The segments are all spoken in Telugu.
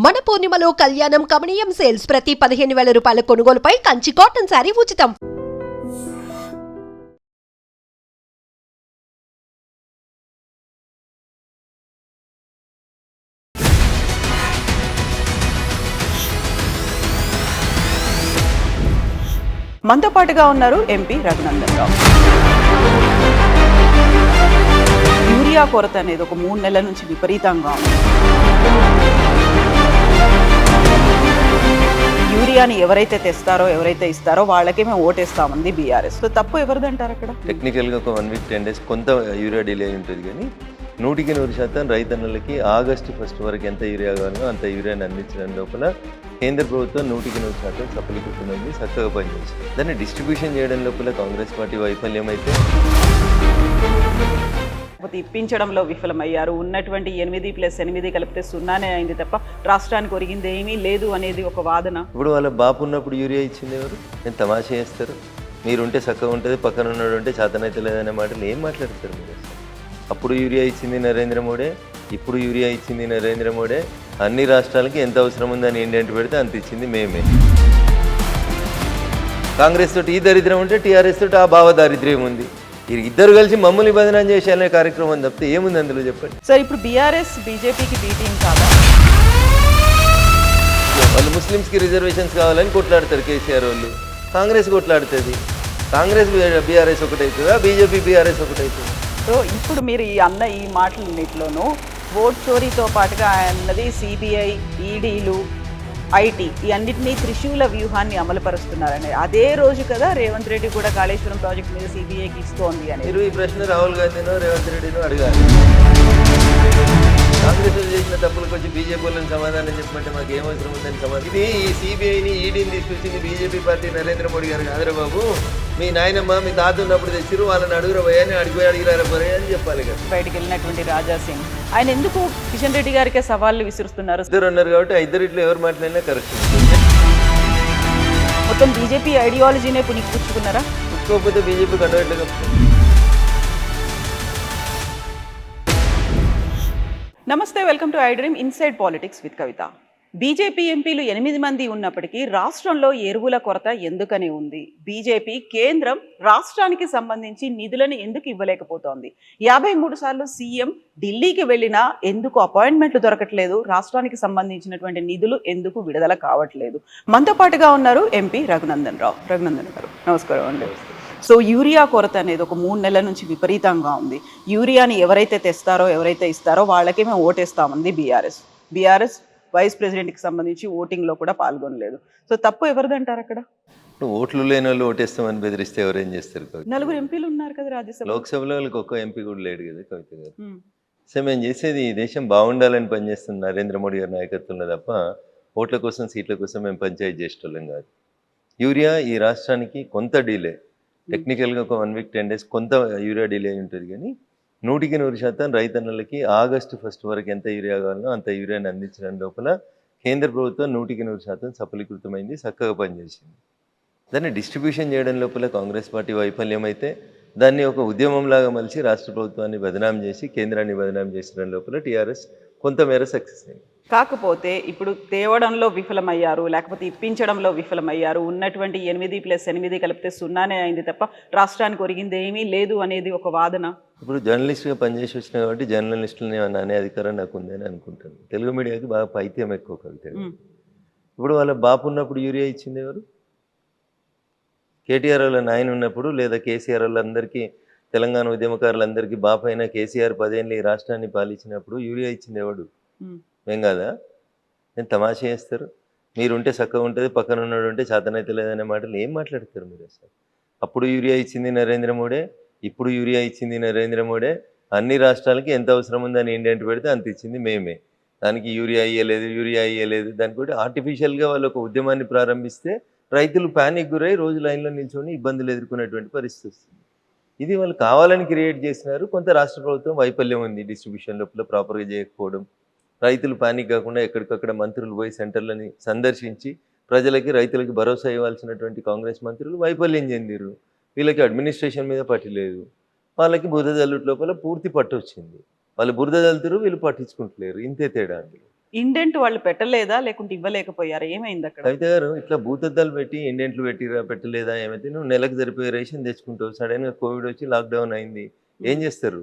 మన పూర్ణిమలో కళ్యాణం కమనీయం సేల్స్ ప్రతి 15,000 రూపాయల కొనుగోలుపై కంచి కాటన్ శారీ ఉచితం. మనతో పాటుగా ఉన్నారు ఎంపీ రఘునందన్ రావు. యూరియా కొరత అనేది ఒక 3 నెలల నుంచి విపరీతంగా ఉంది. యూరియాని ఎవరైతే తెస్తారో ఎవరైతే ఇస్తారో వాళ్ళకే మేము ఓటేస్తామంది బీఆర్ఎస్. సో తప్పు ఎవరిదంటారు అక్కడ? టెక్నికల్గా ఒక 1 వీక్ 10 డేస్ కొంత యూరియా డిలే ఉంటుంది, కానీ 100% రైతన్నలకి ఆగస్టు 1 వరకు ఎంత యూరియా కావాలో అంత యూరియాని అందించడం లోపల కేంద్ర ప్రభుత్వం 100% సఫలీకృతమైంది, చక్కగా పనిచేస్తుంది. దాన్ని డిస్ట్రిబ్యూషన్ చేయడం లోపల కాంగ్రెస్ పార్టీ వైఫల్యం అయితే ఇప్పించడంలో విఫలమయ్యారు. ఉన్నటువంటి 8+8 కలిపితే 0 అయింది తప్ప రాష్ట్రానికి ఒరిగింది ఏమీ లేదు అనేది ఒక వాదన. ఇప్పుడు వాళ్ళ బాపు ఉన్నప్పుడు యూరియా ఇచ్చింది ఎవరు? నేను తమాషా చేస్తారు. మీరుంటే చక్కగా ఉంటుంది, పక్కన ఉన్నాడు ఉంటే చేతనైతే లేదనే మాటలు ఏం మాట్లాడతారు మీరు? అప్పుడు యూరియా ఇచ్చింది నరేంద్ర మోడీ, ఇప్పుడు యూరియా ఇచ్చింది నరేంద్ర మోడీ. అన్ని రాష్ట్రాలకి ఎంత అవసరం ఉందని ఇండియన్ పెడితే అంత ఇచ్చింది మేమే. కాంగ్రెస్ తోటి ఈ దరిద్రం ఉంటే టీఆర్ఎస్ తోటి ఆ భావ దారిద్ర్యం ఉంది. ఇద్దరు కలిసి మమ్మల్ని బదనాం చేసేయాలనే కార్యక్రమం తప్పితే ఏముంది అందులో చెప్పండి. సార్ ఇప్పుడు బీఆర్ఎస్ బీజేపీకి బీటింగ్ కాదా? వాళ్ళు ముస్లిమ్స్కి రిజర్వేషన్స్ కావాలని కొట్లాడతారు కేసీఆర్ వాళ్ళు, కాంగ్రెస్ కొట్లాడుతుంది. కాంగ్రెస్ బీఆర్ఎస్ ఒకటవుతుందా, బీజేపీ బీఆర్ఎస్ ఒకటవుతుంది? సో ఇప్పుడు మీరు ఈ మాటలన్నింటిలోనూ ఓట్ చోరీతో పాటుగా అన్నది సిబిఐ, ఈడీలు, ఐటీ ఈ అన్నింటినీ త్రిశూల వ్యూహాన్ని అమలుపరుస్తున్నారని అదే రోజు కదా రేవంత్ రెడ్డి కూడా కాళేశ్వరం ప్రాజెక్ట్ మీద సిబిఐకి ఇస్తోంది అని. మీరు ఈ ప్రశ్న రాహుల్ గాంధీనో రేవంత్ రెడ్డినో అడగాలి. కాంగ్రెస్ చేసిన తప్పులకు వచ్చి బీజేపీ వాళ్ళని సమాధానం చెప్పమంటే మాకు ఏమవసరం ఉందని సమాధానం. ఇది ఈ సిబిఐని ఈడీని తీసుకొచ్చింది బీజేపీ పార్టీ నరేంద్ర మోడీ గారు కాదురా బాబు. మీ నాయనమ్మ మీ తాత ఉన్నప్పుడు తెచ్చిరు, వాళ్ళని అడుగురా పోయాని అడిగిరారా పోయా అని చెప్పాలి కదా. బయటకు వెళ్ళినటువంటి రాజా సింగ్ ఆయన ఎందుకు కిషన్ రెడ్డి గారికే సవాళ్ళు విసురుస్తున్నారు? ఇద్దరు ఉన్నారు కాబట్టి ఇద్దరిట్లో ఎవరు మాట్లాడినా కరెక్ట్. మొత్తం బీజేపీ ఐడియాలజీనే పుచ్చుకున్నారా? పుచ్చుకోకపోతే బీజేపీ కండవట్లేదు. నమస్తే, welcome to I dream inside politics with Kavitha. BJP ఎంపీలు 8 మంది ఉన్నప్పటికీ రాష్ట్రంలో ఎరువుల కొరత ఎందుకని ఉంది? బీజేపీ కేంద్రం రాష్ట్రానికి సంబంధించి నిధులను ఎందుకు ఇవ్వలేకపోతోంది? 53 సార్లు సీఎం ఢిల్లీకి వెళ్ళినా ఎందుకు అపాయింట్మెంట్లు దొరకట్లేదు? రాష్ట్రానికి సంబంధించినటువంటి నిధులు ఎందుకు విడుదల కావట్లేదు? మనతో పాటుగా ఉన్నారు ఎంపీ రఘునందన్ రావు. రఘునందన్ గారు నమస్కారం అండి. సో యూరియా కొరత అనేది ఒక 3 నెలల నుంచి విపరీతంగా ఉంది. యూరియాని ఎవరైతే తెస్తారో ఎవరైతే ఇస్తారో వాళ్ళకే మేము ఓటేస్తామంది బీఆర్ఎస్ వైస్ ప్రెసిడెంట్కి సంబంధించి ఓటింగ్లో కూడా పాల్గొనలేదు. సో తప్పు ఎవరిదంటారు అక్కడ? ఓట్లు లేని వాళ్ళు ఓటేస్తామని బెదిరిస్తే ఎవరేం చేస్తారు? 4 ఎంపీలు ఉన్నారు కదా రాజ్యసభ. లోక్సభలో వాళ్ళకి ఒక్క ఎంపీ కూడా లేడు కదా కవిత గారు. సో మేము చేసేది ఈ దేశం బాగుండాలని పనిచేస్తున్న నరేంద్ర మోడీ గారి నాయకత్వంలో తప్ప ఓట్ల కోసం సీట్ల కోసం మేము పంచాయతీ చేసేటోళ్ళం కాదు. యూరియా ఈ రాష్ట్రానికి కొంత డిలే, టెక్నికల్గా ఒక 1 వీక్ 10 డేస్ కొంత యూరియా డిలే ఉంటుంది, కానీ 100% రైతన్నలకి ఆగస్టు 1 వరకు ఎంత యూరియా కావాలో అంత యూరియాని అందించడం లోపల కేంద్ర ప్రభుత్వం 100% సఫలీకృతమైంది, చక్కగా పనిచేసింది. దాన్ని డిస్ట్రిబ్యూషన్ చేయడం లోపల కాంగ్రెస్ పార్టీ వైఫల్యం అయితే దాన్ని ఒక ఉద్యమంలాగా మలిచి రాష్ట్ర ప్రభుత్వాన్ని బదనాం చేసి కేంద్రాన్ని బదనాం చేసడం లోపల టీఆర్ఎస్ కొంతమేర సక్సెస్ అయింది. కాకపోతే ఇప్పుడు తేవడంలో విఫలమయ్యారు, లేకపోతే ఇప్పించడంలో విఫలమయ్యారు. ఉన్నటువంటి 8+8 కలిపితే 0 అయింది తప్ప రాష్ట్రానికి ఒరిగింది ఏమీ లేదు అనేది ఒక వాదన. ఇప్పుడు జర్నలిస్ట్గా పనిచేసి వచ్చిన కాబట్టి జర్నలిస్టులని అనే అధికారం నాకు ఉందని అనుకుంటాను. తెలుగు మీడియాకి బాగా పైత్యం ఎక్కువ కవిత. ఇప్పుడు వాళ్ళ బాపు ఉన్నప్పుడు యూరియా ఇచ్చింది ఎవరు? కేటీఆర్ వాళ్ళ నాయన ఉన్నప్పుడు లేదా కేసీఆర్ వాళ్ళందరికీ, తెలంగాణ ఉద్యమకారులందరికీ బాపు అయినా కేసీఆర్ 10 ఏళ్ళు ఈ రాష్ట్రాన్ని పాలించినప్పుడు యూరియా ఇచ్చింది ఎవడు? ఏం కాదా? నేను తమాషా చేస్తారు. మీరుంటే చక్కగా ఉంటుంది, పక్కన ఉన్నాడు ఉంటే చేతనైతే లేదనే మాటలు ఏం మాట్లాడతారు మీరు అసలు? అప్పుడు యూరియా ఇచ్చింది నరేంద్ర మోడీ, ఇప్పుడు యూరియా ఇచ్చింది నరేంద్ర మోడీ. అన్ని రాష్ట్రాలకి ఎంత అవసరం ఉందని ఇండియన్ పెడితే అంత ఇచ్చింది మేమే. దానికి యూరియా ఇయ్యలేదు. దానికి కూడా ఆర్టిఫిషియల్గా వాళ్ళు ఒక ఉద్యమాన్ని ప్రారంభిస్తే రైతులు ప్యానిక్ గురై రోజు లైన్లో నిల్చొని ఇబ్బందులు ఎదుర్కొనేటువంటి పరిస్థితి వస్తుంది. ఇది వాళ్ళు కావాలని క్రియేట్ చేసినారు. కొంత రాష్ట్ర ప్రభుత్వం వైఫల్యం ఉంది, డిస్ట్రిబ్యూషన్ లోపల ప్రాపర్గా చేయకపోవడం. రైతులు పానిక్ కాకుండా ఎక్కడికక్కడ మంత్రులు పోయి సెంటర్లని సందర్శించి ప్రజలకి రైతులకి భరోసా ఇవ్వాల్సినటువంటి కాంగ్రెస్ మంత్రులు వైఫల్యం చెందిరు. వీళ్ళకి అడ్మినిస్ట్రేషన్ మీద పట్టు లేదు. వాళ్ళకి బురద జల్లుట్ లోపల పూర్తి పట్టు వచ్చింది. వాళ్ళు బురద జల్లుతారు, వీళ్ళు పట్టించుకుంటలేరు. ఇంతే తేడా అందులో. ఇండెంట్ వాళ్ళు పెట్టలేదా లేకుంటే ఇవ్వలేకపోయారా? ఏమైంది అక్కడ? కవిత గారు ఇట్లా భూతద్దాలు పెట్టి ఇండెంట్లు పెట్టిరా పెట్టలేదా ఏమైతే నువ్వు నెలకు సరిపోయే రేషన్ తెచ్చుకుంటావు, సడన్గా కోవిడ్ వచ్చి లాక్డౌన్ అయింది, ఏం చేస్తారు?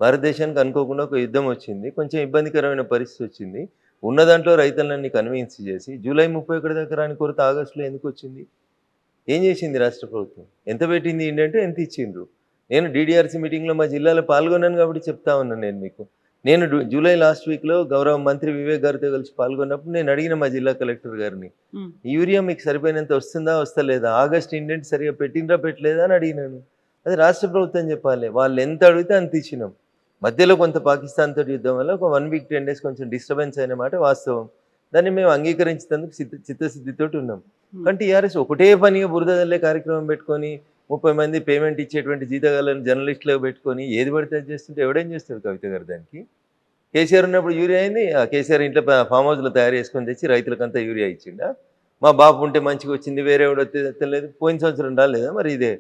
భారతదేశానికి అనుకోకుండా ఒక యుద్ధం వచ్చింది, కొంచెం ఇబ్బందికరమైన పరిస్థితి వచ్చింది. ఉన్న దాంట్లో రైతులన్నీ కన్విన్స్ చేసి జూలై 31 దాకా రాని కొరత ఆగస్టులో ఎందుకు వచ్చింది? ఏం చేసింది రాష్ట్ర ప్రభుత్వం? ఎంత పెట్టింది ఏంటంటే ఎంత ఇచ్చిండ్రు? నేను డీడీఆర్సీ మీటింగ్లో మా జిల్లాలో పాల్గొన్నాను కాబట్టి చెప్తా ఉన్నాను. నేను మీకు జూలై లాస్ట్ వీక్లో గౌరవ మంత్రి వివేక్ గారితో కలిసి పాల్గొన్నప్పుడు నేను అడిగిన మా జిల్లా కలెక్టర్ గారిని, యూరియా మీకు సరిపోయినంత వస్తుందా వస్తలేదా, ఆగస్ట్ ఇండెంట్ సరిగా పెట్టిండ్రా పెట్టలేదా అని అడిగినాను. అది రాష్ట్ర ప్రభుత్వం చెప్పాలి. వాళ్ళు ఎంత అడిగితే అంత ఇచ్చినాం. మధ్యలో కొంత పాకిస్తాన్ తోటి యుద్ధం వల్ల ఒక 1 వీక్ 10 డేస్ కొంచెం డిస్టర్బెన్స్ అయిన మాట వాస్తవం. దాన్ని మేము అంగీకరించేందుకు చిత్తశుద్ధితోటి ఉన్నాం. కానీ టీఆర్ఎస్ ఒకటే పనిగా బురద జల్లే కార్యక్రమం పెట్టుకొని 30 మంది పేమెంట్ ఇచ్చేటువంటి జీతగాళ్ళని జర్నలిస్టులకు పెట్టుకొని ఏది పడితే అది చేస్తుంటే ఎవడేం చేస్తాడు కవిత గారు? దానికి కేసీఆర్ ఉన్నప్పుడు యూరియా అయింది, ఆ కేసీఆర్ ఇంట్లో ఫామ్ హౌస్లో తయారు చేసుకొని తెచ్చి రైతులకంతా యూరియా ఇచ్చిండా? మా బాబు ఉంటే మంచిగా వచ్చింది, వేరే ఎవడో తెలియదు, పోయిన సంవత్సరం రాలేదా మరి? ఇదే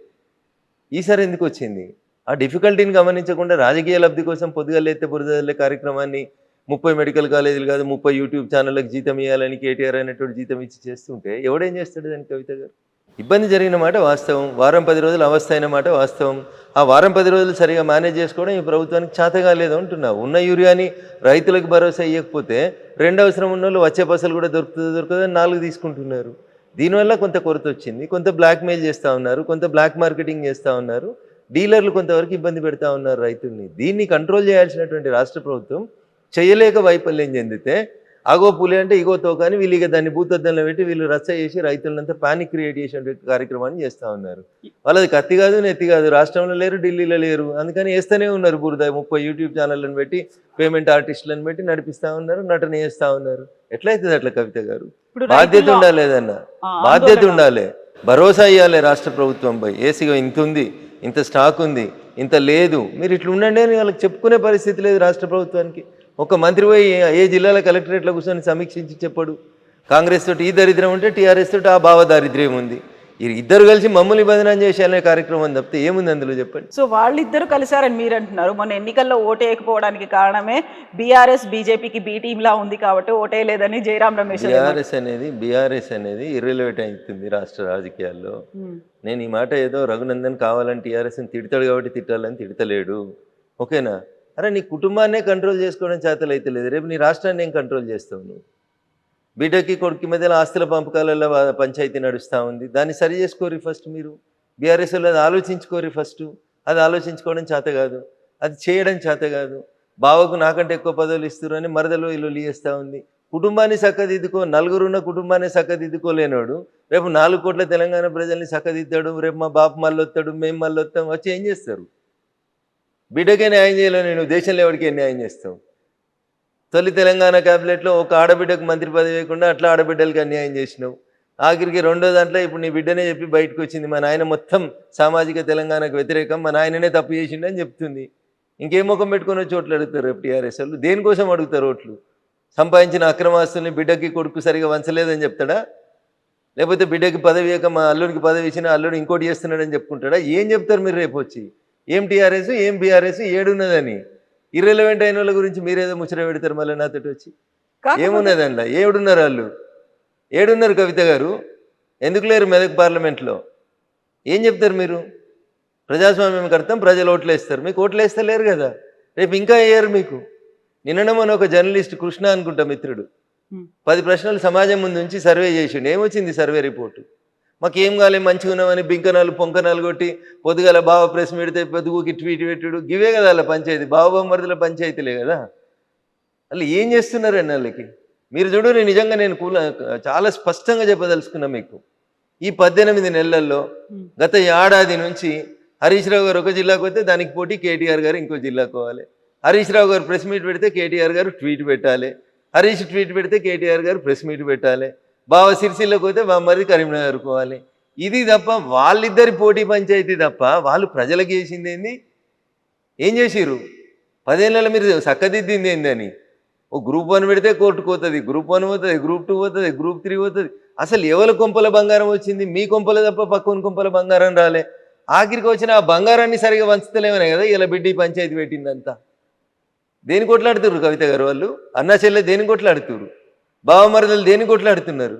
ఈసారి ఎందుకు వచ్చింది? ఆ డిఫికల్టీని గమనించకుండా రాజకీయ లబ్ధి కోసం పొద్దుగా లేతే బురద జల్లే కార్యక్రమాన్ని 30 మెడికల్ కాలేజీలు కాదు 30 యూట్యూబ్ ఛానళ్ళకి జీతం ఇవ్వాలని కేటీఆర్ అనేటువంటి జీతం ఇచ్చి చేస్తుంటే ఎవడేం చేస్తాడు దానికి కవిత గారు? ఇబ్బంది జరిగిన మాట వాస్తవం, వారం 10 రోజులు అవస్థ అయిన మాట వాస్తవం. ఆ వారం 10 రోజులు సరిగా మేనేజ్ చేసుకోవడం ఈ ప్రభుత్వానికి చేతగా లేదు అంటున్నా. ఉన్న యూరియాని రైతులకు భరోసా ఇవ్వకపోతే రెండు అవసరం ఉన్న వాళ్ళు వచ్చే పసలు కూడా దొరకదని 4 తీసుకుంటున్నారు. దీనివల్ల కొంత కొరత వచ్చింది, కొంత బ్లాక్మెయిల్ చేస్తూ ఉన్నారు, కొంత బ్లాక్ మార్కెటింగ్ చేస్తూ ఉన్నారు, డీలర్లు కొంతవరకు ఇబ్బంది పెడతా ఉన్నారు రైతుల్ని. దీన్ని కంట్రోల్ చేయాల్సినటువంటి రాష్ట్ర ప్రభుత్వం చేయలేక వైఫల్యం చెందితే ఆగో పులి అంటే ఇగో తోకని వీళ్ళు ఇక దాన్ని భూతద్దంలో పెట్టి వీళ్ళు రచ్చ చేసి రైతులంతా పానిక్ క్రియేట్ చేసే కార్యక్రమాన్ని చేస్తూ ఉన్నారు. వాళ్ళది కత్తి కాదు నెత్తి కాదు, రాష్ట్రంలో లేరు ఢిల్లీలో లేరు, అందుకని వేస్తూనే ఉన్నారు బురద. 30 యూట్యూబ్ ఛానళ్ళని పెట్టి పేమెంట్ ఆర్టిస్టులను పెట్టి నడిపిస్తూ ఉన్నారు, నటన చేస్తూ ఉన్నారు. ఎట్లయితుంది అట్లా కవిత గారు? బాధ్యత ఉండాలి, ఏదన్నా బాధ్యత ఉండాలి, భరోసా ఇవ్వాలి రాష్ట్ర ప్రభుత్వంపై. ఏసీగా ఇంత ఉంది, ఇంత స్టాక్ ఉంది, ఇంత లేదు, మీరు ఇట్లా ఉండండి అని వాళ్ళకి చెప్పుకునే పరిస్థితి లేదు రాష్ట్ర ప్రభుత్వానికి. ఒక మంత్రి పోయి ఏ జిల్లాల కలెక్టరేట్లో కూర్చొని సమీక్షించి చెప్పాడు. కాంగ్రెస్ తోటి ఈ దరిద్రం ఉంటే టీఆర్ఎస్ తోటి ఆ భావ దారిద్ర్యం ఉంది, ఇద్దరు కలిసి మమ్మల్ని బదనాం చేసేయాలనే కార్యక్రమం తప్పితే ఏముంది అందులో చెప్పండి? సో వాళ్ళిద్దరు కలిసారని మీరు అంటున్నారు. మొన్న ఎన్నికల్లో ఓటేయకపోవడానికి కారణమే బీఆర్ఎస్ బీజేపీకి బీ టీంలా ఉంది కాబట్టి ఓటేయలేదని జయరాం రమేష్. బీఆర్ఎస్ అనేది ఇర్రెలెవెంట్ అవుతుంది రాష్ట్ర రాజకీయాల్లో. నేను ఈ మాట ఏదో రఘునందన్ కావాలని టీఆర్ఎస్ని తిడతాడు కాబట్టి తిట్టాలని తిడతలేడు, ఓకేనా? అరే నీ కుటుంబాన్నే కంట్రోల్ చేసుకోవడం చేతలైతే లేదు, రేపు నీ రాష్ట్రాన్ని ఏం కంట్రోల్ చేస్తావు నువ్వు? బిడ్డకి కొడుకు మధ్యలో ఆస్తుల పంపకాలలో పంచాయతీ నడుస్తూ ఉంది, దాన్ని సరి చేసుకోరి ఫస్ట్. మీరు బీఆర్ఎస్ వాళ్ళు అది ఆలోచించుకోరి ఫస్ట్. అది ఆలోచించుకోవడం చేత కాదు, అది చేయడం చేత కాదు. బావకు నాకంటే ఎక్కువ పదవులు ఇస్తారు అని మరదలో ఇల్లు చేస్తూ ఉంది. కుటుంబాన్ని చక్కదిద్దుకో, నలుగురున్న కుటుంబాన్ని చక్కదిద్దుకోలేనోడు రేపు 4 కోట్ల తెలంగాణ ప్రజల్ని చక్కదిద్దాడు, రేపు మా బాపు మళ్ళీ వస్తాడు, మేము మళ్ళీ వస్తాం, వచ్చి ఏం చేస్తారు? బిడ్డకే న్యాయం చేయలేవు, నువ్వు దేశంలో ఎవరికే న్యాయం చేస్తావు? తొలి తెలంగాణ క్యాబినెట్లో ఒక ఆడబిడ్డకు మంత్రి పదవి వేయకుండా అట్లా ఆడబిడ్డలకి అన్యాయం చేసినావు. ఆఖరికి రెండో దాంట్లో ఇప్పుడు నీ బిడ్డనే చెప్పి బయటకు వచ్చింది, మా నాయన మొత్తం సామాజిక తెలంగాణకు వ్యతిరేకం, మా నాయననే తప్పు చేసిండు అని చెప్తుంది. ఇంకేం ముఖం పెట్టుకుని వచ్చి ఓట్లు అడుగుతారు రేపు టీఆర్ఎస్ వాళ్ళు? దేనికోసం అడుగుతారు ఓట్లు? సంపాదించిన అక్రమాస్తుల్ని బిడ్డకి కొడుకు సరిగా వంచలేదని చెప్తాడా? లేకపోతే బిడ్డకి పదవి ఇవ్వక మా అల్లుడికి పదవి ఇచ్చినా అల్లుడు ఇంకోటి చేస్తున్నాడని చెప్పుకుంటాడా? ఏం చెప్తారు మీరు రేపు వచ్చి? ఏం టీఆర్ఎస్ ఏం బీఆర్ఎస్ ఏడున్నదని ఇర్రెలవెంట్ అయిన వాళ్ళ గురించి మీరేదో ముచ్చట పెడతారు మళ్ళీ నాతో వచ్చి. ఏమున్నది అందులో? ఏడున్నారు వాళ్ళు? ఏడున్నారు కవిత గారు? ఎందుకు లేరు మెదక్ పార్లమెంట్లో? ఏం చెప్తారు మీరు? ప్రజాస్వామ్యం కడతాం, ప్రజలు ఓట్లు వేస్తారు, మీకు ఓట్లు వేస్తే లేరు కదా, రేపు ఇంకా వేయరు మీకు. నిన్నమని ఒక జర్నలిస్ట్ కృష్ణ అనుకుంటా మిత్రుడు 10 ప్రశ్నలు సమాజం ముందు నుంచి సర్వే చేసిండు. ఏమొచ్చింది సర్వే రిపోర్టు? మాకేం కాలే, మంచిగా ఉన్నామని బింకనాలు పొంకనాలు కొట్టి పొద్దుగాల బావ ప్రెస్ పెడితే పొద్దుగుకి ట్వీట్ పెట్టుడు, గివే కదా అలా పంచాయతీ, బావబొమ్మరుదుల పంచాయతీలే కదా. అలా ఏం చేస్తున్నారండి వాళ్ళకి? మీరు చూడు, నిజంగా నేను చాలా స్పష్టంగా చెప్పదలుచుకున్నా మీకు. ఈ 18 నెలల్లో గత ఏడాది నుంచి హరీష్ రావు గారు ఒక జిల్లాకు వస్తే దానికి పోటీ కేటీఆర్ గారు ఇంకో జిల్లాకు పోవాలి. హరీష్ రావు గారు ప్రెస్ మీట్ పెడితే కేటీఆర్ గారు ట్వీట్ పెట్టాలి, హరీష్ ట్వీట్ పెడితే కేటీఆర్ గారు ప్రెస్ మీట్ పెట్టాలి, బావ సిరిసిల్లకు పోతే బామ్మది కరీంనగర్ పోవాలి. ఇది తప్ప వాళ్ళిద్దరి పోటీ పంచాయతీ తప్ప వాళ్ళు ప్రజలకు చేసింది ఏంది? ఏం చేసిర్రు? 10 ఏళ్ళలో మీరు చక్కదిద్దింది ఏందని? ఓ గ్రూప్ 1 పెడితే కోర్టుకు పోతుంది, గ్రూప్ 1 పోతుంది, గ్రూప్ 2 పోతుంది, గ్రూప్ 3 పోతుంది. అసలు ఎవరి కొంపల బంగారం వచ్చింది? మీ కొంపల తప్ప పక్కన కొంపల బంగారం రాలే. ఆఖరికి వచ్చిన ఆ బంగారాన్ని సరిగా వంచలేమనే కదా ఇలా బిడ్డి పంచాయతీ పెట్టిందంతా. దేని కొట్లాడుతున్నారు కవిత గారు వాళ్ళు? అన్నా చెల్లె దేని కొట్లాడుతున్నారు? బావమరదలు దేని కొట్లాడుతున్నారు?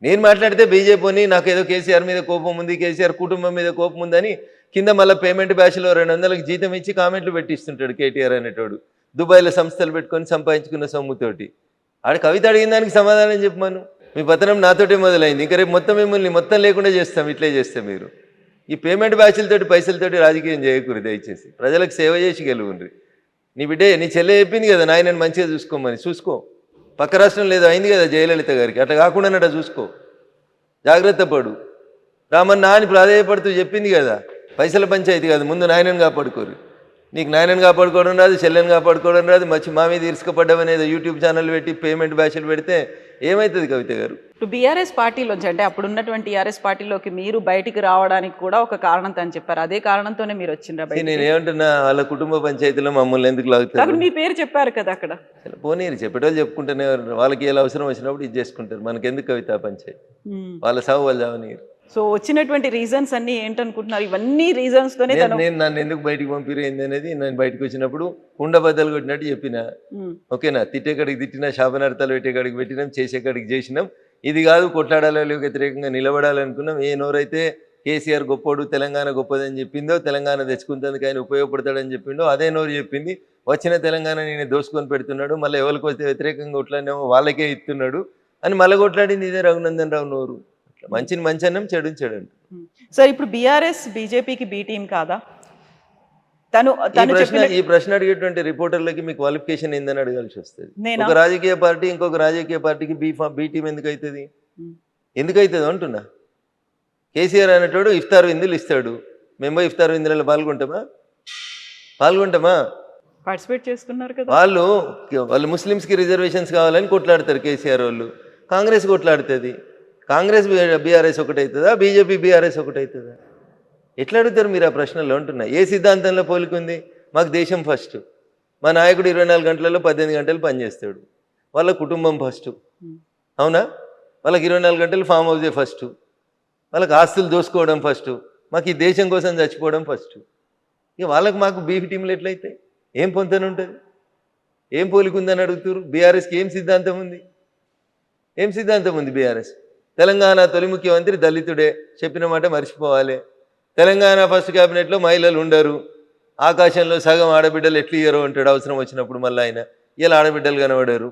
నేను మాట్లాడితే బీజేపీని నాకు ఏదో కేసీఆర్ మీద కోపం ఉంది, కేసీఆర్ కుటుంబం మీద కోపం ఉందని కింద మళ్ళీ పేమెంట్ బ్యాచ్లో 200లకు జీతం ఇచ్చి కామెంట్లు పెట్టిస్తుంటాడు కేటీఆర్ అనేటోడు. దుబాయ్లో సంస్థలు పెట్టుకొని సంపాదించుకున్న సొమ్ముతోటి. ఆడ కవిత అడిగిన దానికి సమాధానం చెప్పమను. మీ పతనం నాతోటే మొదలైంది, ఇంకా రేపు మొత్తం మిమ్మల్ని మొత్తం లేకుండా చేస్తాం. ఇట్లే చేస్తే మీరు ఈ పేమెంట్ బ్యాచ్లతోటి పైసలతోటి రాజకీయం చేయకూడదు దయచేసి. ప్రజలకు సేవ చేసి గెలువుండ్రి. నీ బిడ్డే నీ చెల్లె చెప్పింది కదా నాయనని మంచిగా చూసుకోమని, చూసుకో. పక్క రాష్ట్రం లేదో అయింది కదా జయలలిత గారికి, అట్లా కాకుండా చూసుకో, జాగ్రత్త పడు. రామన్న అని ప్రాధేయపడుతూ చెప్పింది కదా, పైసల పంచాయతీ కాదు, ముందు నాయనని కాపాడుకోరు. నీకు నాయనని కాపాడుకోవడం రాదు, చెల్లెని కాపాడుకోవడం రాదు, మచ్చి మా మీద ఇరుసుకపడ్డమనేది యూట్యూబ్ ఛానల్ పెట్టి పేమెంట్ బ్యాచ్లు పెడితే ఏమవుతుంది కవిత గారు? ఇప్పుడు బీఆర్ఎస్ పార్టీలోంచి అంటే అప్పుడు ఉన్నటువంటి టీఆర్ఎస్ పార్టీలోకి మీరు బయటికి రావడానికి కూడా ఒక కారణం అని చెప్పారు. అదే కారణంతోనే మీరు వచ్చిండ్రా? నేను ఏమంటున్నా, వాళ్ళ కుటుంబ పంచాయతీలో మమ్మల్ని ఎందుకు లాగుతారు? మీ పేరు చెప్పారు కదా అక్కడ. పోనీరు, చెప్పేటోళ్ళు చెప్పుకుంటేనే వాళ్ళకి ఎలా అవసరం వచ్చినప్పుడు ఇది చేసుకుంటారు. మనకెందుకు కవిత పంచాయతీ? వాళ్ళ సాగు వాళ్ళు చావనీరు. సో వచ్చినటువంటి రీజన్స్ అన్ని ఏంటనుకుంటున్నారు? ఇవన్నీ రీజన్స్ తోనే నేను నన్ను ఎందుకు బయటికి పంపిరేంది అనేది నేను బయటకు వచ్చినప్పుడు కుండ బద్దలు కొట్టినట్టు చెప్పిన. ఓకేనా? తిట్టేకాడికి తిట్టినా, శాపనార్థాలు పెట్టేకాడికి పెట్టినాం, చేసేకాడికి చేసినాం. ఇది కాదు కొట్లాడాలి వ్యతిరేకంగా నిలబడాలనుకున్నాం. ఏ నోరైతే కేసీఆర్ గొప్పోడు, తెలంగాణ గొప్పదని చెప్పిందో, తెలంగాణ తెచ్చుకుంటుంది ఆయన ఉపయోగపడతాడని చెప్పిండో అదే నోరు చెప్పింది. వచ్చిన తెలంగాణ నేను దోసుకొని పెడుతున్నాడు, మళ్ళీ ఎవరికి వస్తే వ్యతిరేకంగా కొట్లాడినేమో వాళ్ళకే ఇస్తున్నాడు అని మళ్ళీ కొట్లాడింది ఇదే రఘునందన్ రావు నోరు. మంచిని మంచి అన్నం, చెడు చెడు అంట. సార్ ఇప్పుడు బీఆర్ఎస్ బీజేపీకి బి టీం కాదా? ఈ ప్రశ్న అడిగేటువంటి రిపోర్టర్లకి మీ క్వాలిఫికేషన్ ఏందని అడగాల్సి వస్తుంది. ఒక రాజకీయ పార్టీ ఇంకొక రాజకీయ పార్టీకి బి టీం ఎందుకు అవుతుంది? ఎందుకు అవుతుంది అంటున్నా. కేసీఆర్ అనేటోడు ఇఫ్తార్ విందులు ఇస్తాడు, మేము ఇఫ్తార్ విందులలో పాల్గొంటామా? పార్టిసిపేట్ చేస్తున్నారు కదా. వాళ్ళు ముస్లిమ్స్కి రిజర్వేషన్స్ కావాలని కొట్లాడతారు కేసీఆర్ వాళ్ళు. కాంగ్రెస్ కొట్లాడుతుంది. కాంగ్రెస్ బీఆర్ఎస్ ఒకటవుతుందా? బీజేపీ బీఆర్ఎస్ ఒకటవుతుందా? ఎట్లా అడుగుతారు మీరు ఆ ప్రశ్నలో అంటున్నా. ఏ సిద్ధాంతంలో పోలికుంది? మాకు దేశం ఫస్ట్, మా నాయకుడు 24 గంటలలో 18 గంటలు పనిచేస్తాడు, వాళ్ళ కుటుంబం ఫస్ట్. అవునా? వాళ్ళకి 24 గంటలు ఫామ్ హౌసే ఫస్ట్, వాళ్ళకి ఆస్తులు దోసుకోవడం ఫస్ట్, మాకు ఈ దేశం కోసం చచ్చిపోవడం ఫస్ట్. ఇక వాళ్ళకి మాకు బీఫ్ టీంలు ఎట్లయితే ఏం పొంతన ఉంటుంది? ఏం పోలికుందని అడుగుతారు. బీఆర్ఎస్కి ఏం సిద్ధాంతం ఉంది? బీఆర్ఎస్ తెలంగాణ తొలి ముఖ్యమంత్రి దళితుడే, చెప్పిన మాట మర్చిపోవాలి. తెలంగాణ ఫస్ట్ క్యాబినెట్లో మహిళలు ఉండరు, ఆకాశంలో సగం ఆడబిడ్డలు ఎట్లు ఇయ్యరో అంటాడు అవసరం వచ్చినప్పుడు. మళ్ళీ ఆయన ఇలా ఆడబిడ్డలు కనబడారు.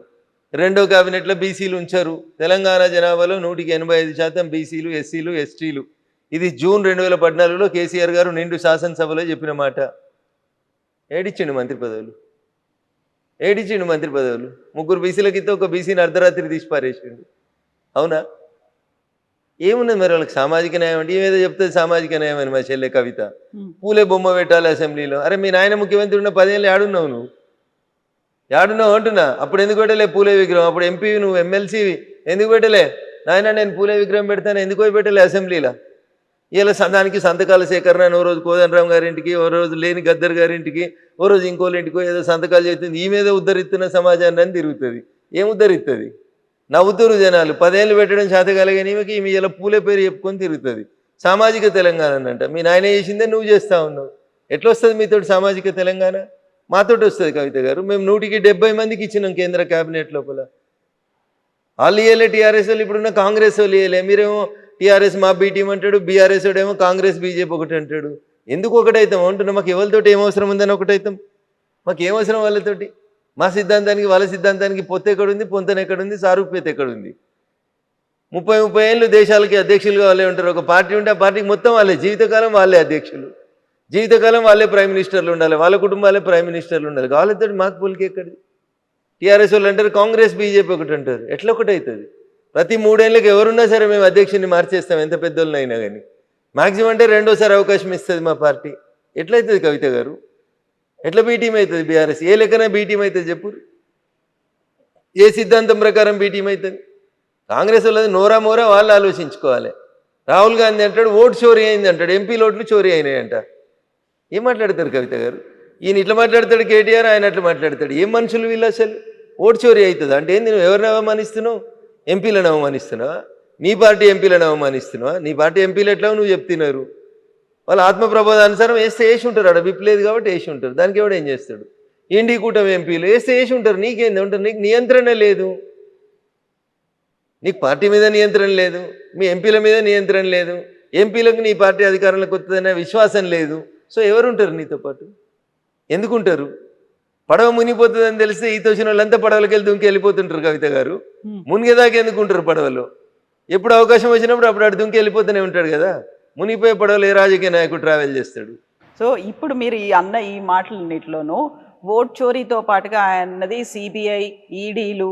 రెండో క్యాబినెట్లో బీసీలు ఉంచారు. తెలంగాణ జనాభాలో 185% బీసీలు, ఎస్సీలు, ఎస్టీలు. ఇది జూన్ 2014లో కేసీఆర్ గారు నిండు శాసనసభలో చెప్పిన మాట. ఏడిచ్చిండు మంత్రి పదవులు. 3 బీసీలకి ఇస్తే ఒక బీసీని అర్ధరాత్రి తీసి పారేసిండు. అవునా? ఏమున్నది మరి వాళ్ళకి సామాజిక న్యాయం అంటే? ఏమేదో చెప్తుంది సామాజిక న్యాయం అని మా చెల్లె కవిత. పూలే బొమ్మ పెట్టాలి అసెంబ్లీలో. అరే మీ నాయన ముఖ్యమంత్రి ఉన్న 10 ఏళ్ళు ఏడున్నావు నువ్వు? అంటున్నా. అప్పుడు ఎందుకు పెట్టలే పూలే విగ్రహం? అప్పుడు ఎంపీ నువ్వు, ఎమ్మెల్సీ ఎందుకు పెట్టలే? నాయన నేను పూలే విగ్రహం పెడతాను ఎందుకు పెట్టలే అసెంబ్లీలో? ఇలా దానికి సంతకాల సేకరణ అని ఓ రోజు కోదండరామ్ గారింటికి, ఓ రోజు లేని గద్దర్ గారింటికి, ఓ రోజు ఇంకోళ్ళ ఇంటికో ఏదో సంతకాలు చేస్తుంది. ఈ మీద ఉద్ధరిస్తున్న సమాజాన్ని అని తిరుగుతుంది. ఏం ఉద్ధరిస్తుంది? నవ్వుతురు జనాలు. 10 ఏళ్ళు పెట్టడం శాతకాలగాని ఈమె ఇలా పూలే పేరు చెప్పుకొని తిరుగుతుంది. సామాజిక తెలంగాణ అంట. మీ నాయన చేసిందే నువ్వు చేస్తూ ఉన్నావు. ఎట్లా వస్తుంది మీతోటి సామాజిక తెలంగాణ? మాతోటి వస్తుంది కవిత గారు. మేము 170 మందికి ఇచ్చినాం కేంద్ర క్యాబినెట్ లోపల. వాళ్ళు ఇయ్యలే, టీఆర్ఎస్ వాళ్ళు ఇప్పుడున్న కాంగ్రెస్ వాళ్ళు ఇయ్యలే. మీరేమో టీఆర్ఎస్ మా బీ టీం అంటాడు, బీఆర్ఎస్ ఏమో కాంగ్రెస్ బీజేపీ ఒకటి అంటాడు. ఎందుకు ఒకటైతాం అంటున్నా? మాకు ఎవరితోటి ఏమవసరం ఉందని ఒకటైతాం? మాకు ఏమవసరం వాళ్ళతోటి? మా సిద్ధాంతానికి వాళ్ళ సిద్ధాంతానికి పొత్తు ఎక్కడుంది, పొంతన ఎక్కడుంది, సారూప్యత ఎక్కడుంది? 30 ఏళ్ళు దేశాలకి అధ్యక్షులుగా వాళ్ళే ఉంటారు. ఒక పార్టీ ఉంటే ఆ పార్టీకి మొత్తం వాళ్ళే, జీవితకాలం వాళ్ళే అధ్యక్షులు, జీవితకాలం వాళ్ళే ప్రైమ్ మినిస్టర్లు ఉండాలి, వాళ్ళ కుటుంబాలే ప్రైమ్ మినిస్టర్లు ఉండాలి. వాళ్ళతో మాకు పోలికి ఎక్కడిది? టీఆర్ఎస్ వాళ్ళు అంటారు కాంగ్రెస్ బీజేపీ ఒకటి అంటారు. ఎట్లా ఒకటి అవుతుంది? ప్రతి 3 ఏళ్ళకి ఎవరున్నా సరే మేము అధ్యక్షుడిని మార్చేస్తాం, ఎంత పెద్దోళ్ళని అయినా కానీ. మ్యాక్సిమం అంటే 2వ సారి అవకాశం ఇస్తుంది మా పార్టీ. ఎట్లయితుంది కవిత గారు? ఎట్లా బీటీం అవుతుంది బీఆర్ఎస్? ఏ లెక్కన బీటీం అవుతుంది చెప్పు? ఏ సిద్ధాంతం ప్రకారం బీటీం అవుతుంది? కాంగ్రెస్ వాళ్ళది నోరా మోరా వాళ్ళు ఆలోచించుకోవాలి. రాహుల్ గాంధీ అంటాడు ఓటు చోరీ అయింది అంటాడు, ఎంపీల ఓట్లు చోరీ అయినాయి అంట. ఏం మాట్లాడతారు కవిత గారు? ఈయన ఇట్లా మాట్లాడతాడు కేటీఆర్, ఆయన అట్లా మాట్లాడతాడు. ఏం మనుషులు వీళ్ళు అసలు? ఓటు చోరీ అవుతుంది అంటే ఏంది? నువ్వు ఎవరిని అవమానిస్తున్నావు? ఎంపీలను అవమానిస్తున్నావా? నీ పార్టీ ఎంపీలను అవమానిస్తున్నావా? నీ పార్టీ ఎంపీలు ఎట్లా నువ్వు చెప్తున్నారు? వాళ్ళు ఆత్మప్రబోధానుసారం వేస్తే వేసి ఉంటారు, ఆడ విప్పలేదు కాబట్టి వేసి ఉంటారు. దానికి ఎవడు ఏం చేస్తాడు? ఇండి కూటమి ఎంపీలు వేసి ఉంటారు. నీకేంది ఉంటారు? నీకు నియంత్రణ లేదు, నీకు పార్టీ మీద నియంత్రణ లేదు, మీ ఎంపీల మీద నియంత్రణ లేదు, ఎంపీలకు నీ పార్టీ అధికారంలోకి వస్తుందనే విశ్వాసం లేదు. సో ఎవరుంటారు నీతో పాటు? ఎందుకుంటారు? పడవ మునిగిపోతుందని తెలిస్తే ఈత వచ్చిన వాళ్ళంతా పడవలకి వెళ్ళి దుంకి వెళ్ళిపోతుంటారు. కవిత గారు మునిగేదాకా ఎందుకుంటారు పడవలో? ఎప్పుడు అవకాశం వచ్చినప్పుడు అప్పుడు అటు దుంకి వెళ్ళిపోతూనే ఉంటాడు కదా. మునిగిపోయే పడవలు ఏ రాజకీయ నాయకుడు ట్రావెల్ చేస్తాడు? సో ఇప్పుడు మీరు ఈ మాటలన్నిటిలోనూ ఓట్ చోరీతో పాటుగా అన్నది సిబిఐ, ఈడీలు,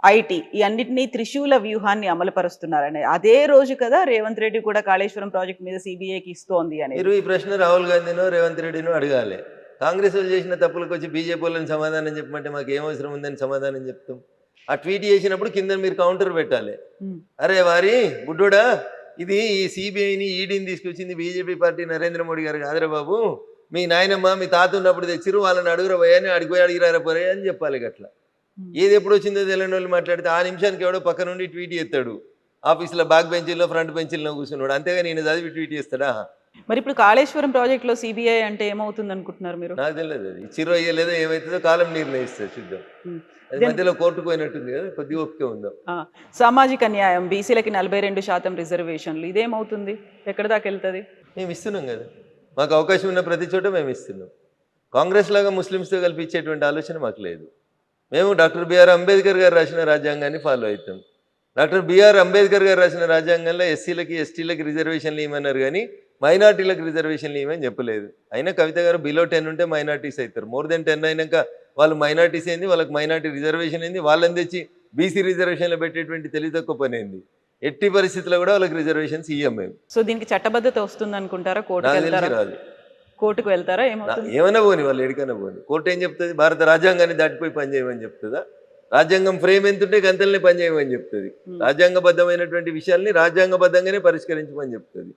ఐటీ ఈ అన్నిటినీ త్రిశూల వ్యూహాన్ని అమలుపరుస్తున్నారని అదే రోజు కదా రేవంత్ రెడ్డి కూడా కాళేశ్వరం ప్రాజెక్ట్ మీద సిబిఐకి ఇస్తోంది అని. మీరు ఈ ప్రశ్న రాహుల్ గాంధీనో రేవంత్ రెడ్డినో అడగాలి. కాంగ్రెస్ వాళ్ళు చేసిన తప్పులకు వచ్చి బీజేపీ వాళ్ళని సమాధానం చెప్పమంటే మాకు ఏం అవసరం ఉందని సమాధానం చెప్తాం. ఆ ట్వీట్ చేసినప్పుడు కింద మీరు కౌంటర్ పెట్టాలి. అరే వారి బుడ్డోడా, ఇది ఈ సిబిఐని ఈడీని తీసుకొచ్చింది బీజేపీ పార్టీ నరేంద్ర మోడీ గారు కాదురా బాబు, మీ నాయనమ్మ మీ తాత ఉన్నప్పుడు తెచ్చిరు, వాళ్ళని అడుగురా పోయాని అడిగిపోయి అడిగిరారా పోయా అని చెప్పాలి. గట్లా ఏది ఎప్పుడు వచ్చిందో తెలియని వాళ్ళు మాట్లాడితే ఆ నిమిషానికి ఎవడో పక్క నుండి ట్వీట్ చేస్తాడు. ఆఫీసులో బ్యాక్ బెంచీల్లో ఫ్రంట్ బెంచీల్లో కూర్చున్నాడు, అంతేగా నేను చదివి ట్వీట్ చేస్తాడా? మరి ఇప్పుడు కాళేశ్వరం ప్రాజెక్టులో సిబిఐ అంటే ఏమవుతుంది అనుకుంటున్నారు మీరు? నాకు తెలియదు, అది ఇచ్చిరో అయ్యలేదో ఏమవుతుందో కాలం నిర్ణయిస్తుంది, చూద్దాం. అది మధ్యలో కోర్టుకు పోయినట్టుంది కదా, కొద్దిగా ఓపిక ఉందా. సామాజిక న్యాయం, బీసీలకి 42% రిజర్వేషన్లు, ఇదేమవుతుంది? ఎక్కడి దాకా వెళ్తుంది? మేము ఇస్తున్నాం కదా, మాకు అవకాశం ఉన్న ప్రతి చోట మేము ఇస్తున్నాం. కాంగ్రెస్ లాగా ముస్లిమ్స్తో కలిపి ఇచ్చేటువంటి ఆలోచన మాకు లేదు. మేము డాక్టర్ బిఆర్ అంబేద్కర్ గారు రాసిన రాజ్యాంగాన్ని ఫాలో అవుతాం. డాక్టర్ బిఆర్ అంబేద్కర్ గారు రాసిన రాజ్యాంగంలో ఎస్సీలకి ఎస్టీలకి రిజర్వేషన్లు ఇవ్వమన్నారు, కానీ మైనార్టీలకు రిజర్వేషన్లు ఇవ్వమని చెప్పలేదు. అయినా కవిత గారు బిలో 10 ఉంటే మైనార్టీస్ అవుతారు, మోర్ దెన్ 10 అయినాక వాళ్ళు మైనార్టీస్ అయింది, వాళ్ళకి మైనార్టీ రిజర్వేషన్ అయింది, వాళ్ళని తెచ్చి బీసీ రిజర్వేషన్లో పెట్టేటువంటి తెలివి తక్కువ పని అయింది. ఎట్టి పరిస్థితుల్లో కూడా వాళ్ళకి రిజర్వేషన్స్ ఇవ్వం మేము. సో దీనికి చట్టబద్ధత వస్తుంది అనుకుంటారా? రాదు. కోర్టుకు వెళ్తారా? ఏమైనా పోని, వాళ్ళు ఎడికైనా పోని, కోర్టు ఏం చెప్తుంది? భారత రాజ్యాంగాన్ని దాటిపోయి పనిచేయమని చెప్తుందా? రాజ్యాంగం ఫ్రేమ్ ఎంతుంటే గంతలనే పనిచేయమని చెప్తుంది. రాజ్యాంగబద్ధమైనటువంటి విషయాల్ని రాజ్యాంగబద్ధంగానే పరిష్కరించమని చెప్తుంది.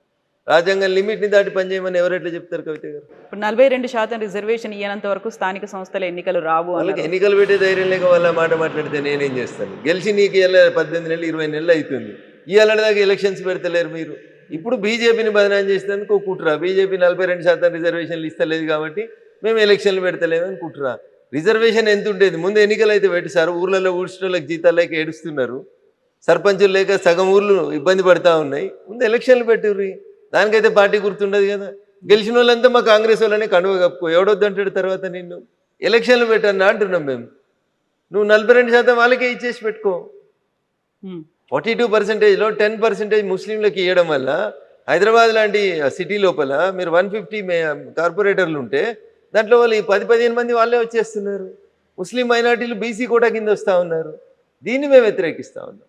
రాజ్యాంగం లిమిట్ని దాటి పనిచేయమని ఎవరెట్లా చెప్తారు కవిత గారు? ఇప్పుడు 42% రిజర్వేషన్ ఇయ్యనంత వరకు స్థానిక సంస్థల ఎన్నికలు రావు. వాళ్ళకి ఎన్నికలు పెట్టే ధైర్యం లేక వాళ్ళ మాట మాట్లాడితే నేనేం చేస్తాను? గెలిచి నీకు ఇలా 18 నెలలు 20 నెలలు అవుతుంది, ఇవాళ దాకా ఎలక్షన్స్ పెడతలేరు మీరు. ఇప్పుడు బీజేపీని బదనాం చేసినందుకు కుట్రా, బీజేపీ 42% రిజర్వేషన్లు ఇస్తలేదు కాబట్టి మేము ఎలక్షన్లు పెడతలేమని కుట్రా. రిజర్వేషన్ ఎంత ఉండేది? ముందు ఎన్నికలు అయితే పెట్టి సార్, ఊర్లలో ఊడ్చడానికి జీతాలు లేక ఏడుస్తున్నారు, సర్పంచులు లేక సగం ఊర్లు ఇబ్బంది పడతా ఉన్నాయి, ముందు ఎలక్షన్లు పెట్టుర్రి. దానికైతే పార్టీ గుర్తుండదు కదా. గెలిచిన వాళ్ళంతా మా కాంగ్రెస్ వాళ్ళనే కండువ కప్పుకో, ఎవడొద్దంటాడు తర్వాత నిన్ను. ఎలక్షన్లు పెట్టన్నా అంటున్నాం మేము. నువ్వు 42% వాళ్ళకే ఇచ్చేసి పెట్టుకో. 42%లో 10% ముస్లింలకు ఇవ్వడం వల్ల హైదరాబాద్ లాంటి సిటీ లోపల మీరు 150 కార్పొరేటర్లు ఉంటే దాంట్లో వాళ్ళు 10-15 మంది వాళ్ళే వచ్చేస్తున్నారు. ముస్లిం మైనార్టీలు బీసీ కోటా కింద వస్తూ ఉన్నారు. దీన్ని మేము వ్యతిరేకిస్తూ ఉన్నాం.